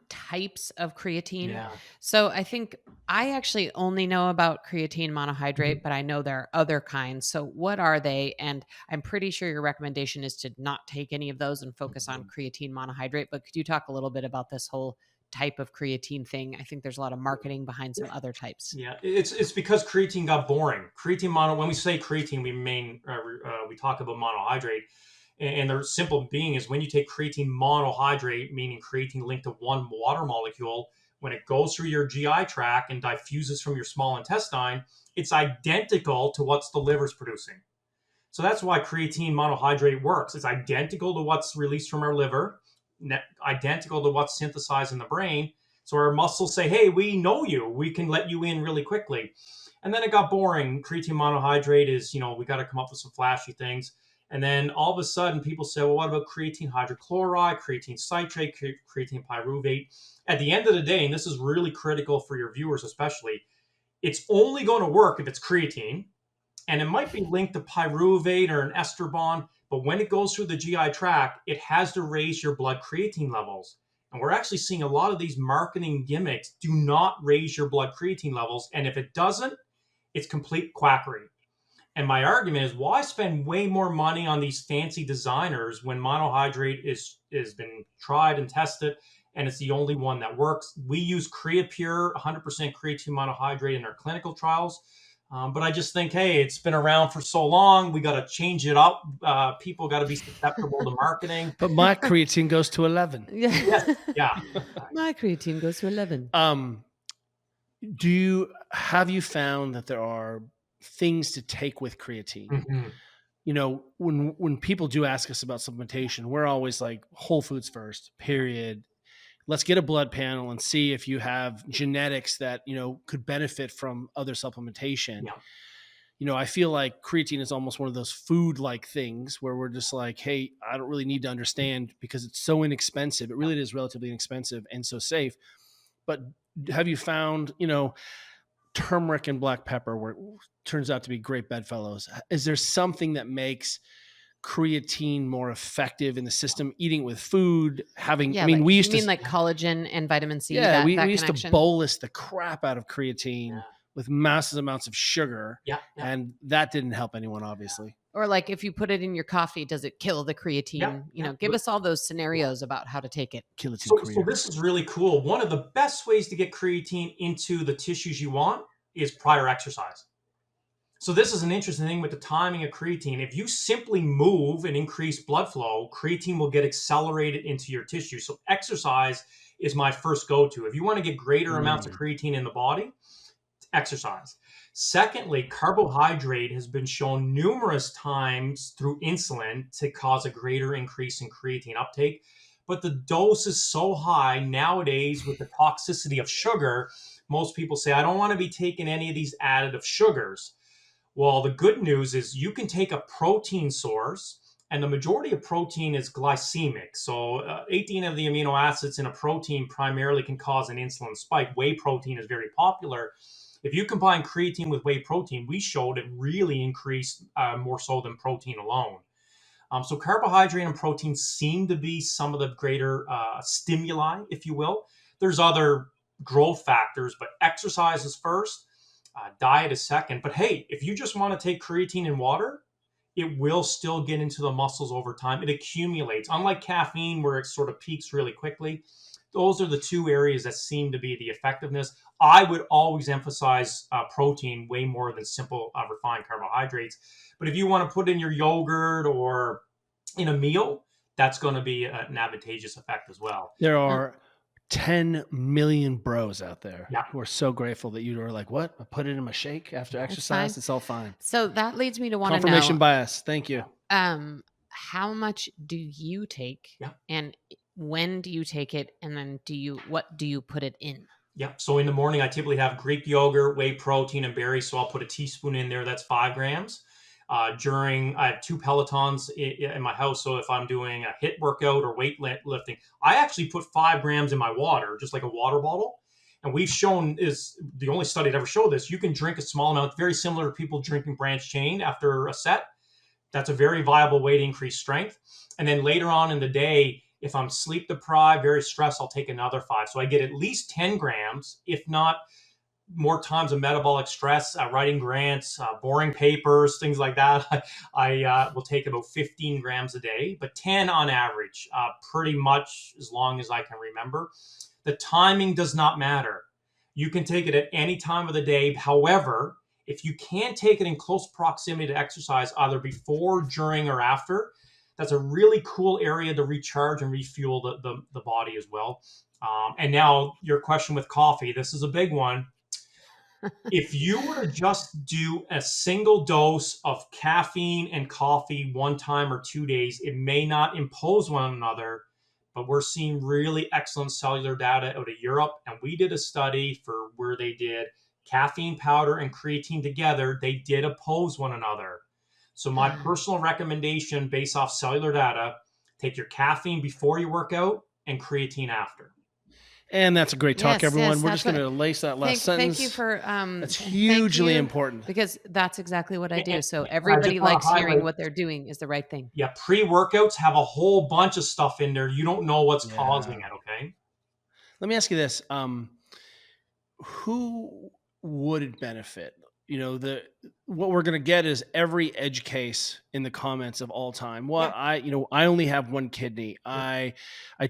types of creatine. Yeah. So I think I actually only know about creatine monohydrate, but I know there are other kinds. So what are they? And I'm pretty sure your recommendation is to not take any of those and focus on creatine monohydrate. But could you talk a little bit about this whole type of creatine thing. I think there's a lot of marketing behind some other types. Yeah, it's because creatine got boring. When we say creatine, we talk about monohydrate. And the simple being is when you take creatine monohydrate, meaning creatine linked to one water molecule, when it goes through your GI tract and diffuses from your small intestine, it's identical to what's the liver's producing. So that's why creatine monohydrate works. It's identical to what's released from our liver, identical to what's synthesized in the brain. So our muscles say, hey, we know you. We can let you in really quickly. And then it got boring. Creatine monohydrate is, we got to come up with some flashy things. And then all of a sudden people say, well, what about creatine hydrochloride, creatine citrate, creatine pyruvate? At the end of the day, and this is really critical for your viewers especially, it's only going to work if it's creatine. And it might be linked to pyruvate or an ester bond, but when it goes through the GI tract, it has to raise your blood creatine levels. And we're actually seeing a lot of these marketing gimmicks do not raise your blood creatine levels. And if it doesn't, it's complete quackery. And my argument is, why spend way more money on these fancy designers when monohydrate has been tried and tested, and it's the only one that works? We use CreaPure, 100% creatine monohydrate in our clinical trials. But I just think, hey, it's been around for so long. We got to change it up. People got to be susceptible to marketing. But my creatine goes to 11. Yeah. Yeah. My creatine goes to 11. Have you found that there are things to take with creatine? Mm-hmm. When people do ask us about supplementation, we're always like whole foods first, period. Let's get a blood panel and see if you have genetics that, could benefit from other supplementation. Yeah. I feel like creatine is almost one of those food-like things where we're just like, hey, I don't really need to understand because it's so inexpensive. It really is relatively inexpensive and so safe. But have you found, turmeric and black pepper, where it turns out to be great bedfellows? Is there something that makes creatine more effective in the system, eating it with food, we used to like collagen and vitamin C. Yeah, we that used connection? to bolus the crap out of creatine with massive amounts of sugar. And that didn't help anyone, obviously. Or like if you put it in your coffee, does it kill the creatine? Give us all those scenarios about how to take it. Kill it. So this is really cool. One of the best ways to get creatine into the tissues you want is prior exercise. So this is an interesting thing with the timing of creatine. If you simply move and increase blood flow, creatine will get accelerated into your tissue. So exercise is my first go-to. If you want to get greater amounts of creatine in the body, exercise. Secondly, carbohydrate has been shown numerous times through insulin to cause a greater increase in creatine uptake. But the dose is so high nowadays with the toxicity of sugar, most people say, I don't want to be taking any of these additive sugars. Well, the good news is you can take a protein source, and the majority of protein is glycemic. So 18 of the amino acids in a protein primarily can cause an insulin spike. Whey protein is very popular. If you combine creatine with whey protein, we showed it really increased more so than protein alone. So carbohydrate and protein seem to be some of the greater stimuli, if you will. There's other growth factors, but exercise is first. Diet is second. But hey, if you just want to take creatine in water, it will still get into the muscles over time. It accumulates. Unlike caffeine, where it sort of peaks really quickly, those are the two areas that seem to be the effectiveness. I would always emphasize protein way more than simple refined carbohydrates. But if you want to put in your yogurt or in a meal, that's going to be an advantageous effect as well. There are 10 million bros out there who are so grateful that you are like, what? I put it in my shake after exercise. It's all fine. So that leads me to want to know. Confirmation bias. Thank you. How much do you take and when do you take it? And then what do you put it in? Yeah. So in the morning, I typically have Greek yogurt, whey protein, and berries. So I'll put a teaspoon in there. That's 5 grams. I have 2 Pelotons in my house. So if I'm doing a HIIT workout or weightlifting, I actually put 5 grams in my water, just like a water bottle. And we've shown, is the only study that ever showed this, you can drink a small amount, very similar to people drinking branched chain after a set. That's a very viable way to increase strength. And then later on in the day, if I'm sleep deprived, very stressed, I'll take another 5. So I get at least 10 grams, if not more times of metabolic stress, writing grants, boring papers, things like that. I will take about 15 grams a day, but 10 on average, pretty much as long as I can remember. The timing does not matter. You can take it at any time of the day. However, if you can take it in close proximity to exercise, either before, during, or after, that's a really cool area to recharge and refuel the body as well. And now your question with coffee, this is a big one. If you were to just do a single dose of caffeine and coffee one time or 2 days, it may not impose one another, but we're seeing really excellent cellular data out of Europe. And we did a study for where they did caffeine powder and creatine together. They did oppose one another. So my personal recommendation based off cellular data, take your caffeine before you work out and creatine after. And that's a great talk, Yes, everyone. yes, We're that's just going to lace that last sentence. Thank you for That's thank hugely you, important. because that's exactly what I do. And So I everybody just wanna likes hearing highlight- what they're doing is the right thing. Yeah, pre-workouts have a whole bunch of stuff in there. You don't know what's Yeah. causing it, okay? Let me ask you this: who would it benefit? You know, what we're going to get is every edge case in the comments of all time. Well, Yeah. I only have one kidney. I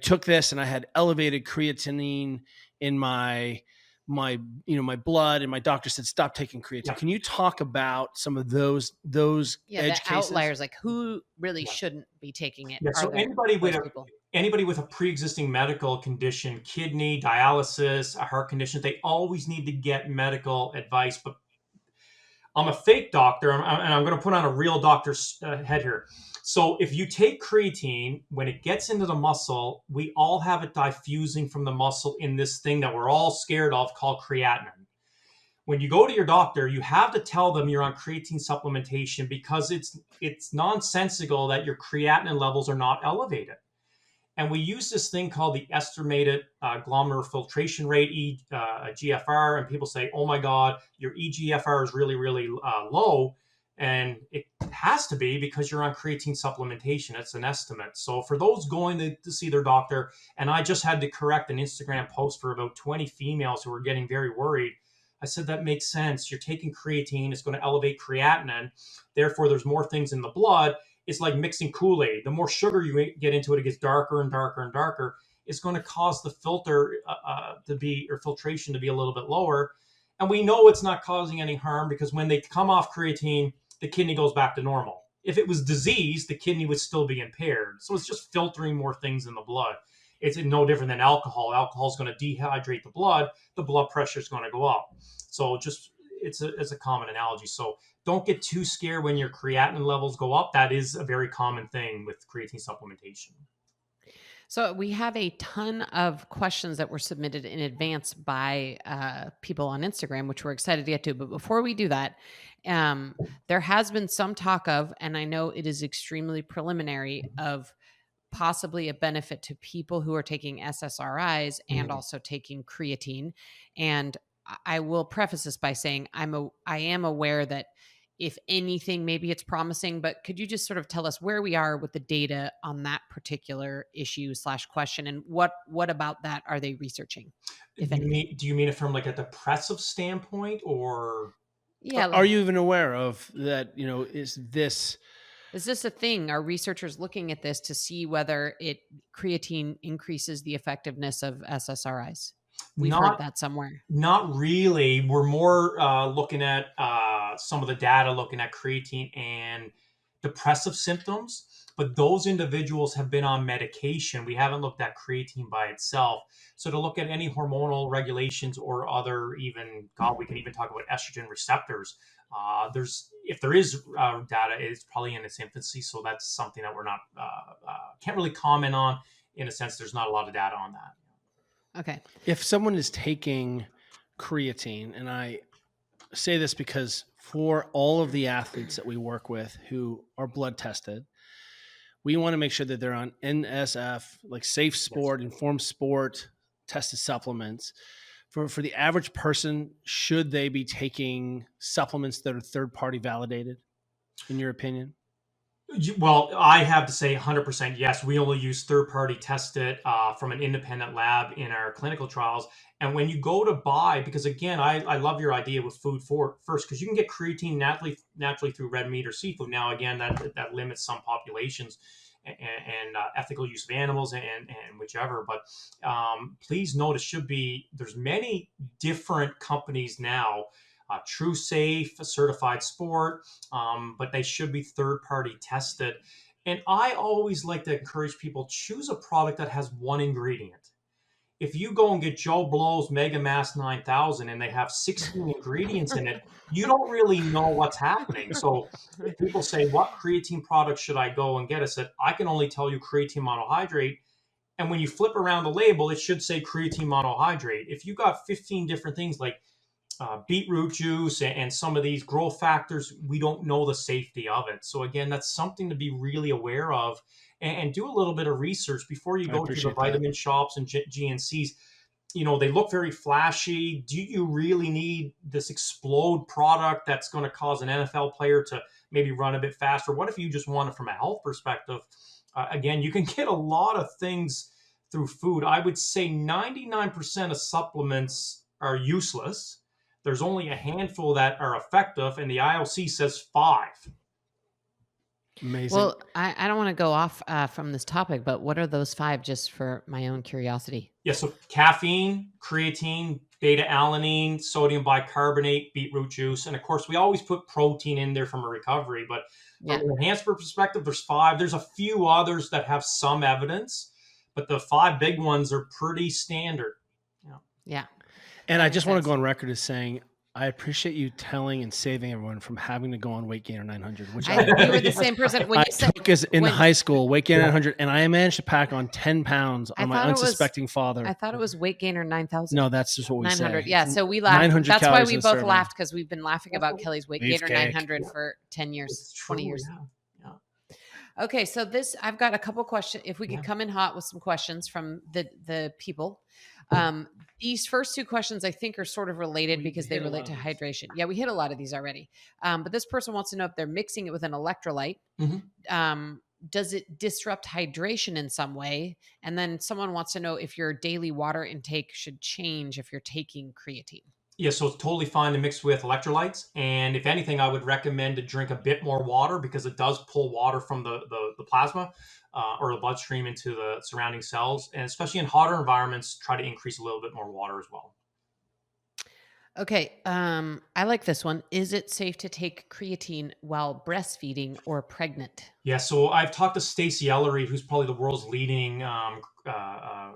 took this and I had elevated creatinine in my blood, and my doctor said stop taking creatine. Yeah. Can you talk about some of those Yeah, edge the cases? outliers, like who really Yeah. shouldn't be taking it? Yeah, so Are there those people? anybody with a pre-existing medical condition, kidney, dialysis, a heart condition, they always need to get medical advice. But I'm a fake doctor, and I'm going to put on a real doctor's head here. So if you take creatine, when it gets into the muscle, we all have it diffusing from the muscle in this thing that we're all scared of called creatinine. When you go to your doctor, you have to tell them you're on creatine supplementation because it's nonsensical that your creatinine levels are not elevated. And we use this thing called the estimated glomerular filtration rate, GFR, and people say, oh my God, your eGFR is really, really low. And it has to be because you're on creatine supplementation. It's an estimate. So for those going to see their doctor, and I just had to correct an Instagram post for about 20 females who were getting very worried. I said, that makes sense. You're taking creatine. It's going to elevate creatinine. Therefore, there's more things in the blood. It's like mixing Kool-Aid. The more sugar you get into it, it gets darker and darker and darker. It's going to cause the filtration to be a little bit lower. And we know it's not causing any harm because when they come off creatine, the kidney goes back to normal. If it was disease, the kidney would still be impaired. So it's just filtering more things in the blood. It's no different than alcohol. Alcohol is going to dehydrate the blood. The blood pressure is going to go up. So it's a common analogy. So don't get too scared when your creatinine levels go up. That is a very common thing with creatine supplementation. So we have a ton of questions that were submitted in advance by people on Instagram, which we're excited to get to. But before we do that, there has been some talk of, and I know it is extremely preliminary, of possibly a benefit to people who are taking SSRIs and also taking creatine. And I will preface this by saying I am aware that if anything, maybe it's promising, but could you just sort of tell us where we are with the data on that particular issue / question, and what about that are they researching? If anything, Do you mean it from like a depressive standpoint, or? Yeah. Are you even aware of that? Is this a thing? Are researchers looking at this to see whether creatine increases the effectiveness of SSRIs? We've heard that somewhere. Not really. We're more looking at some of the data, looking at creatine and depressive symptoms. But those individuals have been on medication. We haven't looked at creatine by itself. So to look at any hormonal regulations or other we can even talk about estrogen receptors. If there is data, it's probably in its infancy. So that's something that we're not can't really comment on. In a sense, there's not a lot of data on that. Okay. If someone is taking creatine, and I say this because for all of the athletes that we work with who are blood tested, we want to make sure that they're on NSF, like Safe Sport, Informed Sport, tested supplements. For the average person, should they be taking supplements that are third-party validated, in your opinion? Well, I have to say 100% yes. We only use third-party tested from an independent lab in our clinical trials. And when you go to buy, because again, I love your idea with food first, because you can get creatine naturally through red meat or seafood. Now, again, that limits some populations. and ethical use of animals and whichever. But please note, there's many different companies now, True Safe, Certified Sport, but they should be third-party tested. And I always like to encourage people, choose a product that has one ingredient. If you go and get Joe Blow's Mega Mass 9000 and they have 16 ingredients in it, you don't really know what's happening. So if people say, what creatine product should I go and get? I said, I can only tell you creatine monohydrate. And when you flip around the label, it should say creatine monohydrate. If you got 15 different things like beetroot juice and some of these growth factors, we don't know the safety of it. So again, that's something to be really aware of, and do a little bit of research before you go to the vitamin shops and GNCs. You know, they look very flashy. Do you really need this explode product that's going to cause an NFL player to maybe run a bit faster? What if you just want it from a health perspective? Again, you can get a lot of things through food. I would say 99% of supplements are useless. There's only a handful that are effective, and the IOC says 5. Amazing. Well, I don't want to go off from this topic, but what are those 5, just for my own curiosity? Yeah, so caffeine, creatine, beta-alanine, sodium bicarbonate, beetroot juice, and of course, we always put protein in there from a recovery, but from an enhancement perspective, there's 5. There's a few others that have some evidence, but the 5 big ones are pretty standard. Yeah. And I just want to go on record as saying, I appreciate you telling and saving everyone from having to go on Weight Gainer 900, which You were the same person when you said, took as in high school, Weight Gainer 900, and I managed to pack on 10 pounds on my unsuspecting father. I thought it was Weight Gainer 9,000. No, that's just what we 900. say. Yeah, so we laughed. 900 That's why we calories both in a laughed, because we've been laughing about Kelly's Weight Gainer Beefcake. 900 for 10 years, 20 years. Yeah. Okay, so I've got a couple questions. If we could come in hot with some questions from the people. These first 2 questions, I think, are sort of related because they relate to hydration. Yeah, we hit a lot of these already. But this person wants to know if they're mixing it with an electrolyte. Mm-hmm. Does it disrupt hydration in some way? And then someone wants to know if your daily water intake should change if you're taking creatine. Yeah, so it's totally fine to mix with electrolytes. And if anything, I would recommend to drink a bit more water, because it does pull water from the plasma or the bloodstream into the surrounding cells. And especially in hotter environments, try to increase a little bit more water as well. Okay. I like this one. Is it safe to take creatine while breastfeeding or pregnant? Yeah, so I've talked to Stacey Ellery, who's probably the world's leading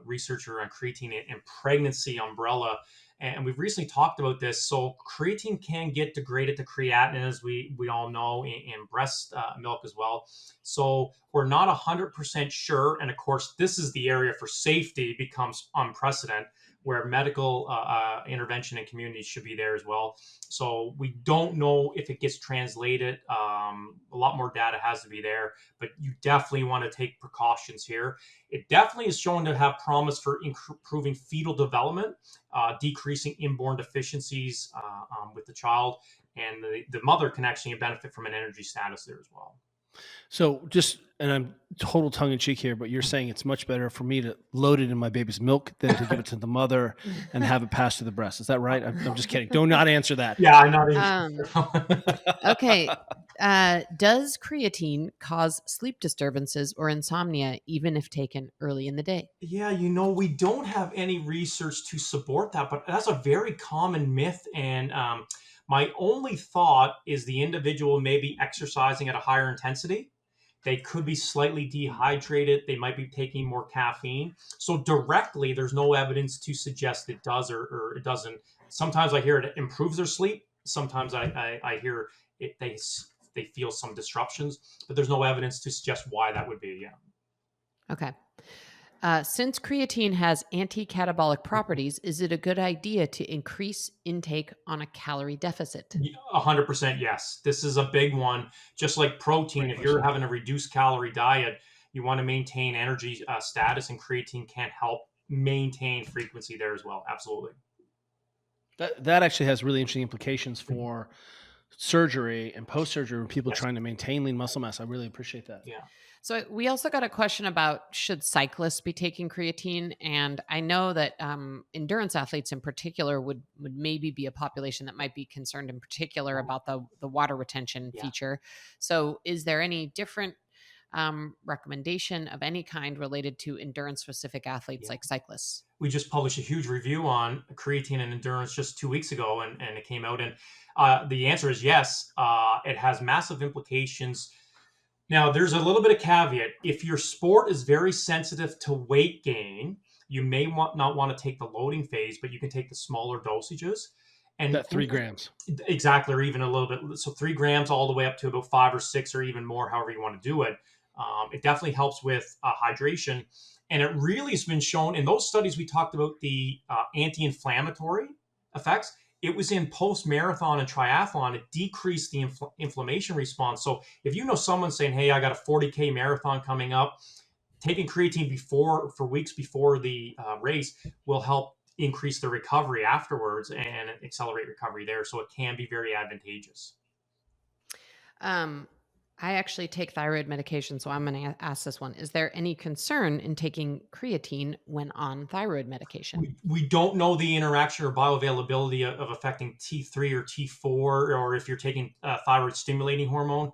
researcher on creatine and pregnancy umbrella. And we've recently talked about this. So creatine can get degraded to creatinine, as we all know, in breast milk as well. So we're not 100% sure. And of course, this is the area for safety becomes unprecedented, where medical intervention and community should be there as well. So we don't know if it gets translated. A lot more data has to be there, but you definitely want to take precautions here. It definitely is shown to have promise for improving fetal development, decreasing inborn deficiencies with the child, and the mother can actually benefit from an energy status there as well. So and I'm total tongue in cheek here, but you're saying it's much better for me to load it in my baby's milk than to give it to the mother and have it pass through the breast. Is that right? I'm just kidding. Do not answer that. Yeah, I'm not even. Okay. Does creatine cause sleep disturbances or insomnia, even if taken early in the day? Yeah, we don't have any research to support that, but that's a very common myth. And my only thought is the individual may be exercising at a higher intensity. They could be slightly dehydrated. They might be taking more caffeine. So directly, there's no evidence to suggest it does or it doesn't. Sometimes I hear it improves their sleep. Sometimes I hear it, they feel some disruptions, but there's no evidence to suggest why that would be. Yeah. Okay. Since creatine has anti-catabolic properties, is it a good idea to increase intake on a calorie deficit? 100% yes. This is a big one. Just like protein, if you're having a reduced calorie diet, you want to maintain energy status, and creatine can help maintain frequency there as well. Absolutely. That actually has really interesting implications for surgery and post-surgery when people are trying to maintain lean muscle mass. I really appreciate that. Yeah. So we also got a question about, should cyclists be taking creatine? And I know that endurance athletes in particular would maybe be a population that might be concerned in particular about the water retention feature. So is there any different recommendation of any kind related to endurance-specific athletes like cyclists? We just published a huge review on creatine and endurance just 2 weeks ago, and it came out. And the answer is yes. It has massive implications. Now, there's a little bit of caveat. If your sport is very sensitive to weight gain, you may not want to take the loading phase, but you can take the smaller dosages. And That 3 grams. Exactly, or even a little bit. So 3 grams all the way up to about 5 or 6 or even more, however you want to do it. It definitely helps with hydration. And it really has been shown in those studies we talked about the anti-inflammatory effects. It was in post-marathon and triathlon. It decreased the inflammation response. So if you know someone saying, hey, I got a 40K marathon coming up, taking creatine for weeks before the race will help increase the recovery afterwards and accelerate recovery there. So it can be very advantageous. I actually take thyroid medication, so I'm going to ask this one. Is there any concern in taking creatine when on thyroid medication? We don't know the interaction or bioavailability of affecting T3 or T4, or if you're taking thyroid stimulating hormone.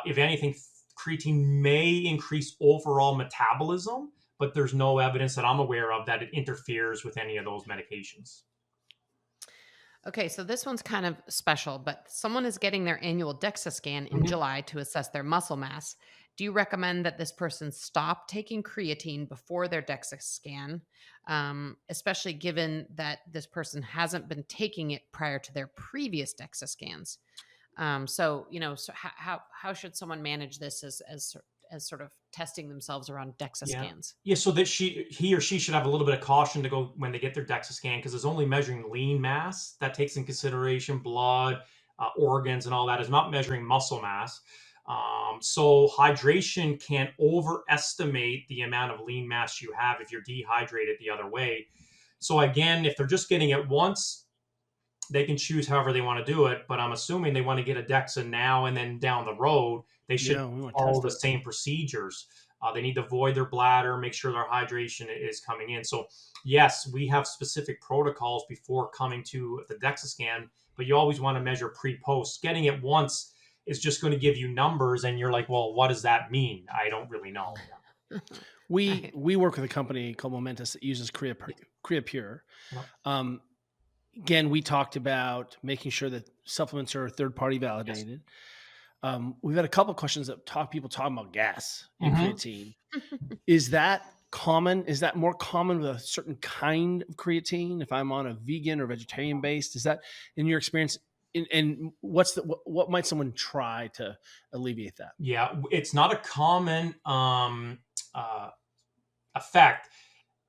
If anything, creatine may increase overall metabolism, but there's no evidence that I'm aware of that it interferes with any of those medications. Okay, so this one's kind of special, but someone is getting their annual DEXA scan in July to assess their muscle mass. Do you recommend that this person stop taking creatine before their DEXA scan, especially given that this person hasn't been taking it prior to their previous DEXA scans? So how should someone manage this as sort of testing themselves around DEXA scans? Yeah, so that he or she should have a little bit of caution to go when they get their DEXA scan, because it's only measuring lean mass. That takes in consideration blood, organs, and all that. Is not measuring muscle mass. So hydration can overestimate the amount of lean mass you have if you're dehydrated the other way. So again, if they're just getting it once, they can choose however they want to do it. But I'm assuming they want to get a DEXA now and then down the road, they should follow the same procedures. They need to void their bladder, make sure their hydration is coming in. So yes, we have specific protocols before coming to the DEXA scan, but you always want to measure pre-post. Getting it once is just going to give you numbers, and you're like, well, what does that mean? I don't really know. We work with a company called Momentous that uses CreaPure. Again, we talked about making sure that supplements are third-party validated. Yes. We've had a couple of questions that people talking about gas in creatine. Is that common? Is that more common with a certain kind of creatine? If I'm on a vegan or vegetarian based, is that in your experience? And what might someone try to alleviate that? Yeah, it's not a common effect.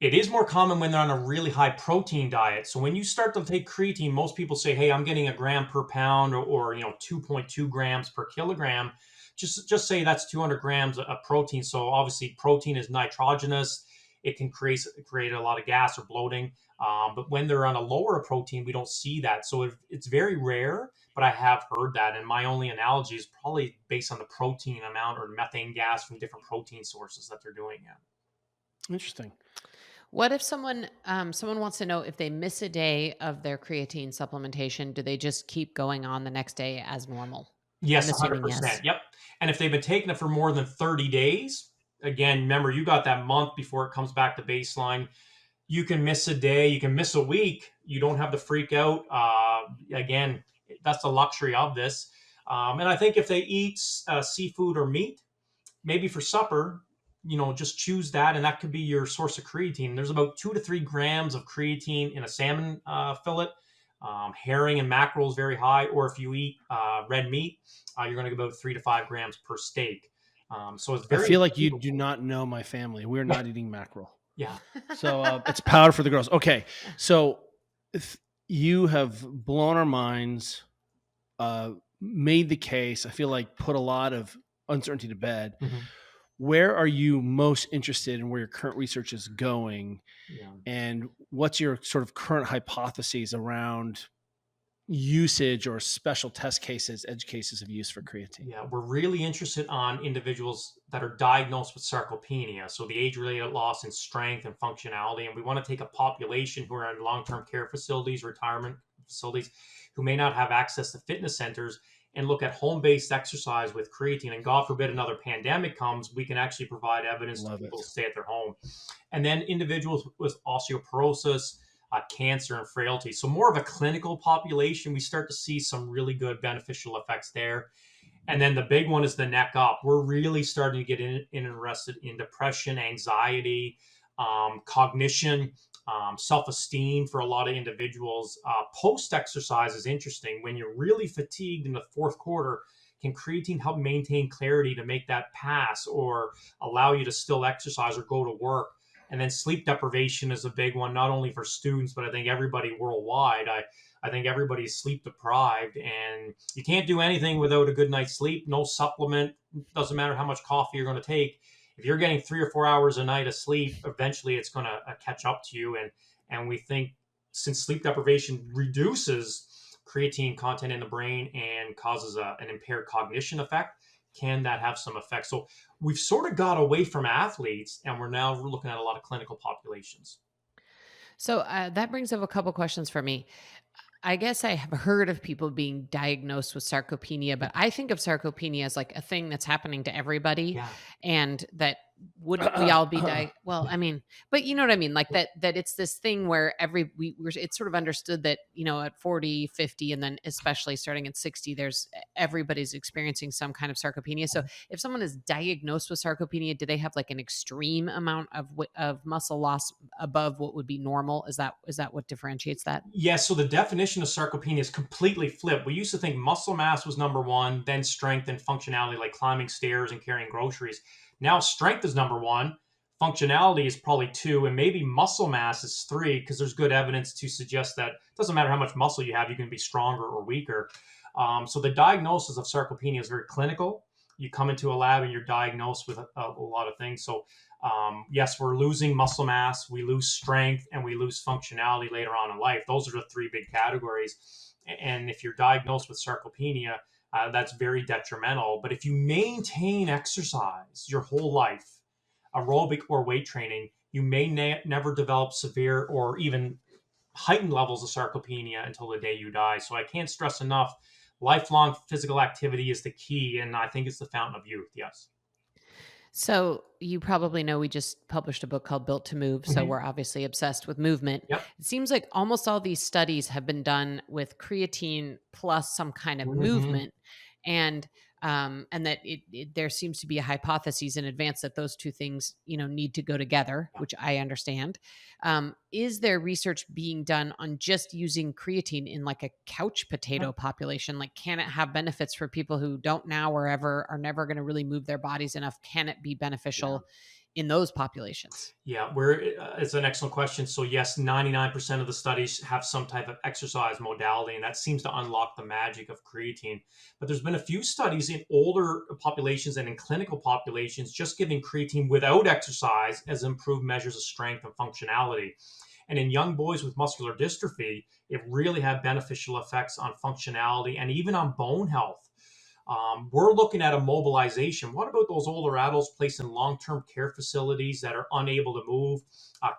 It is more common when they're on a really high protein diet. So when you start to take creatine, most people say, hey, I'm getting a gram per pound or 2.2 grams per kilogram. Just say that's 200 grams of protein. So obviously protein is nitrogenous. It can create a lot of gas or bloating. But when they're on a lower protein, we don't see that. So it's very rare, but I have heard that. And my only analogy is probably based on the protein amount or methane gas from different protein sources that they're doing. Yeah. Interesting. What if someone wants to know if they miss a day of their creatine supplementation, do they just keep going on the next day as normal? Yes, 100%. Yes. Yep. And if they've been taking it for more than 30 days, again, remember, you got that month before it comes back to baseline. You can miss a day, you can miss a week. You don't have to freak out. Again, that's the luxury of this. And I think if they eat seafood or meat, maybe for supper, just choose that, and that could be your source of creatine. There's about 2 to 3 grams of creatine in a salmon fillet. Herring and mackerel is very high, or if you eat red meat, you're going to get about 3 to 5 grams per steak. So it's very. I feel like you do not know my family. We're not eating mackerel. Yeah. So it's powder for the girls. Okay, so if you have blown our minds, made the case. I feel like put a lot of uncertainty to bed. Where are you most interested in where your current research is going? Yeah. And what's your sort of current hypotheses around usage or special test cases, edge cases of use for creatine? Yeah, we're really interested on individuals that are diagnosed with sarcopenia. So the age-related loss in strength and functionality. And we want to take a population who are in long-term care facilities, retirement facilities who may not have access to fitness centers and look at home-based exercise with creatine. And God forbid another pandemic comes, we can actually provide evidence to people to stay at their home. And then individuals with osteoporosis, cancer, and frailty. So more of a clinical population, we start to see some really good beneficial effects there. And then the big one is the neck up. We're really starting to get interested in depression, anxiety, cognition, self-esteem for a lot of individuals. Post-exercise is interesting. When you're really fatigued in the fourth quarter, can creatine help maintain clarity to make that pass or allow you to still exercise or go to work? And then sleep deprivation is a big one, not only for students, but I think everybody worldwide. I think everybody's sleep deprived, and you can't do anything without a good night's sleep. No supplement, doesn't matter how much coffee you're going to take. If you're getting 3 or 4 hours a night of sleep, eventually it's going to catch up to you. And we think since sleep deprivation reduces creatine content in the brain and causes an impaired cognition effect, can that have some effect? So we've sort of got away from athletes, and we're now looking at a lot of clinical populations. So that brings up a couple questions for me. I guess I have heard of people being diagnosed with sarcopenia, but I think of sarcopenia as like a thing that's happening to everybody, Yeah. and that wouldn't we all be well, I mean, but you know what I mean? Like that it's this thing where it's sort of understood that, you know, at 40, 50, and then especially starting at 60, everybody's experiencing some kind of sarcopenia. So if someone is diagnosed with sarcopenia, do they have like an extreme amount of muscle loss above what would be normal? Is that what differentiates that? Yeah, so the definition of sarcopenia is completely flipped. We used to think muscle mass was number one, then strength and functionality, like climbing stairs and carrying groceries. Now strength is number one, functionality is probably two, and maybe muscle mass is three, because there's good evidence to suggest that it doesn't matter how much muscle you have, you can be stronger or weaker. So the diagnosis of sarcopenia is very clinical. You come into a lab and you're diagnosed with a lot of things. So yes, we're losing muscle mass, we lose strength, and we lose functionality later on in life. Those are the three big categories. And if you're diagnosed with sarcopenia, that's very detrimental. But if you maintain exercise your whole life, aerobic or weight training, you may never develop severe or even heightened levels of sarcopenia until the day you die. So I can't stress enough, lifelong physical activity is the key, and I think it's the fountain of youth. Yes. So you probably know we just published a book called Built to Move. So Mhm. we're obviously obsessed with movement. Yep. It seems like almost all these studies have been done with creatine plus some kind of Mhm. movement. And that there seems to be a hypothesis in advance that those two things, you know, need to go together, which I understand. Is there research being done on just using creatine in like a couch potato population? Like, can it have benefits for people who don't now or ever are never going to really move their bodies enough? Can it be beneficial in those populations? Yeah, it's an excellent question. So yes, 99% of the studies have some type of exercise modality, and that seems to unlock the magic of creatine. But there's been a few studies in older populations and in clinical populations just giving creatine without exercise as improved measures of strength and functionality. And in young boys with muscular dystrophy, it really had beneficial effects on functionality and even on bone health. We're looking at immobilization. What about those older adults placed in long-term care facilities that are unable to move?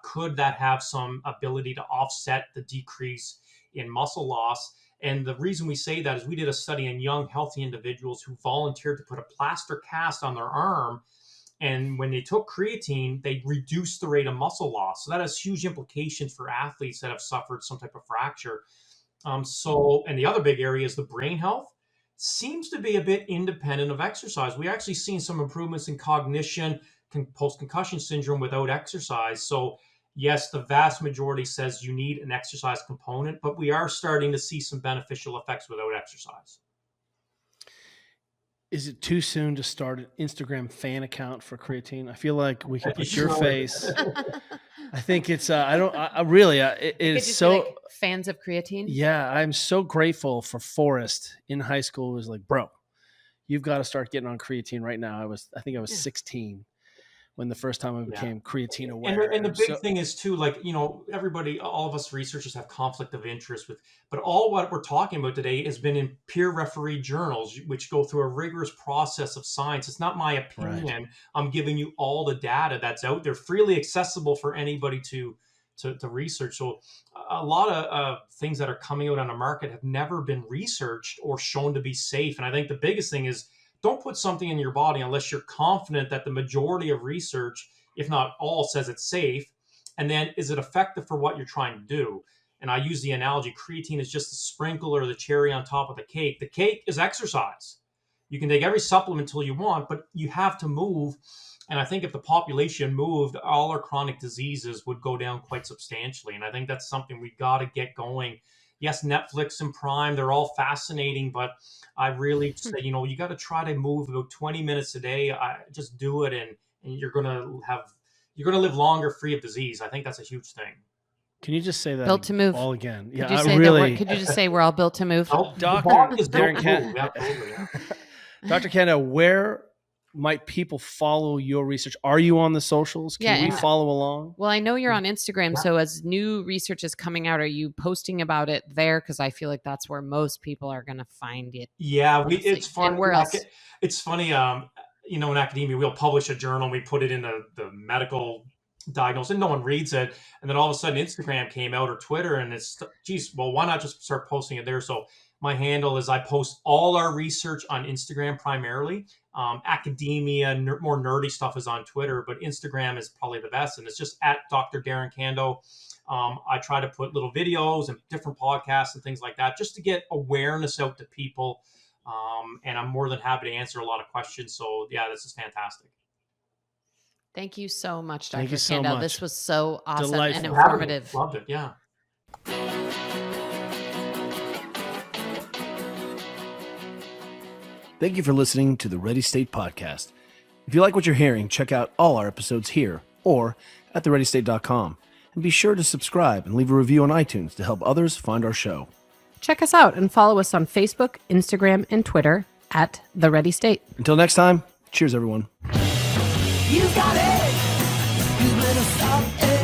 Could that have some ability to offset the decrease in muscle loss? And the reason we say that is we did a study in young, healthy individuals who volunteered to put a plaster cast on their arm. And when they took creatine, they reduced the rate of muscle loss. So that has huge implications for athletes that have suffered some type of fracture. And the other big area is the brain health. Seems to be a bit independent of exercise. We actually seen some improvements in cognition, post-concussion syndrome without exercise. So yes, the vast majority says you need an exercise component, but we are starting to see some beneficial effects without exercise. Is it too soon to start an Instagram fan account for creatine? I feel like we can put your face. I think it's, I really, it is so. Like fans of creatine? Yeah, I'm so grateful for Forrest in high school. Who was like, bro, you've got to start getting on creatine right now. I think I was 16 when the first time I became creatine aware. And the big thing is too, like, you know, everybody, all of us researchers have conflict of interest with, but all what we're talking about today has been in peer refereed journals, which go through a rigorous process of science. It's not my opinion. Right. I'm giving you all the data that's out there, freely accessible for anybody to to research. So a lot of things that are coming out on the market have never been researched or shown to be safe. And I think the biggest thing is, don't put something in your body unless you're confident that the majority of research, if not all, says it's safe. And then, is it effective for what you're trying to do? And I use the analogy, creatine is just the sprinkle or the cherry on top of the cake. The cake is exercise. You can take every supplement till you want, but you have to move. And I think if the population moved, all our chronic diseases would go down quite substantially. And I think that's something we got to get going. Yes, Netflix and Prime, they're all fascinating, but I really say, you got to try to move about 20 minutes a day. Just do it, and you're going to live longer free of disease. I think that's a huge thing. Can you just say that Built to move. all again? Could you say could you just say we're all built to move? Dr. Darren Candow. Dr. Candow, where might people follow your research? Are you on the socials? Can we follow along? Well, I know you're on Instagram. So as new research is coming out, are you posting about it there? Because I feel like that's where most people are going to find it. Yeah, it's fun. And where else? It's funny. In academia, we'll publish a journal. We put it in the medical diagnosis, and no one reads it. And then all of a sudden, Instagram came out or Twitter, and it's, why not just start posting it there? So my handle is, I post all our research on Instagram primarily. Academia, more nerdy stuff is on Twitter, but Instagram is probably the best. And it's just at Dr. Darren Candow. I try to put little videos and different podcasts and things like that, just to get awareness out to people. And I'm more than happy to answer a lot of questions. So yeah, this is fantastic. Thank you so much, Dr. Thank you so Kandow. much. This was so awesome Delightful. and informative. Loved it. Yeah. Thank you for listening to the Ready State Podcast. If you like what you're hearing, check out all our episodes here or at thereadystate.com. And be sure to subscribe and leave a review on iTunes to help others find our show. Check us out and follow us on Facebook, Instagram, and Twitter at The Ready State. Until next time, cheers, everyone. You got it. You better stop it.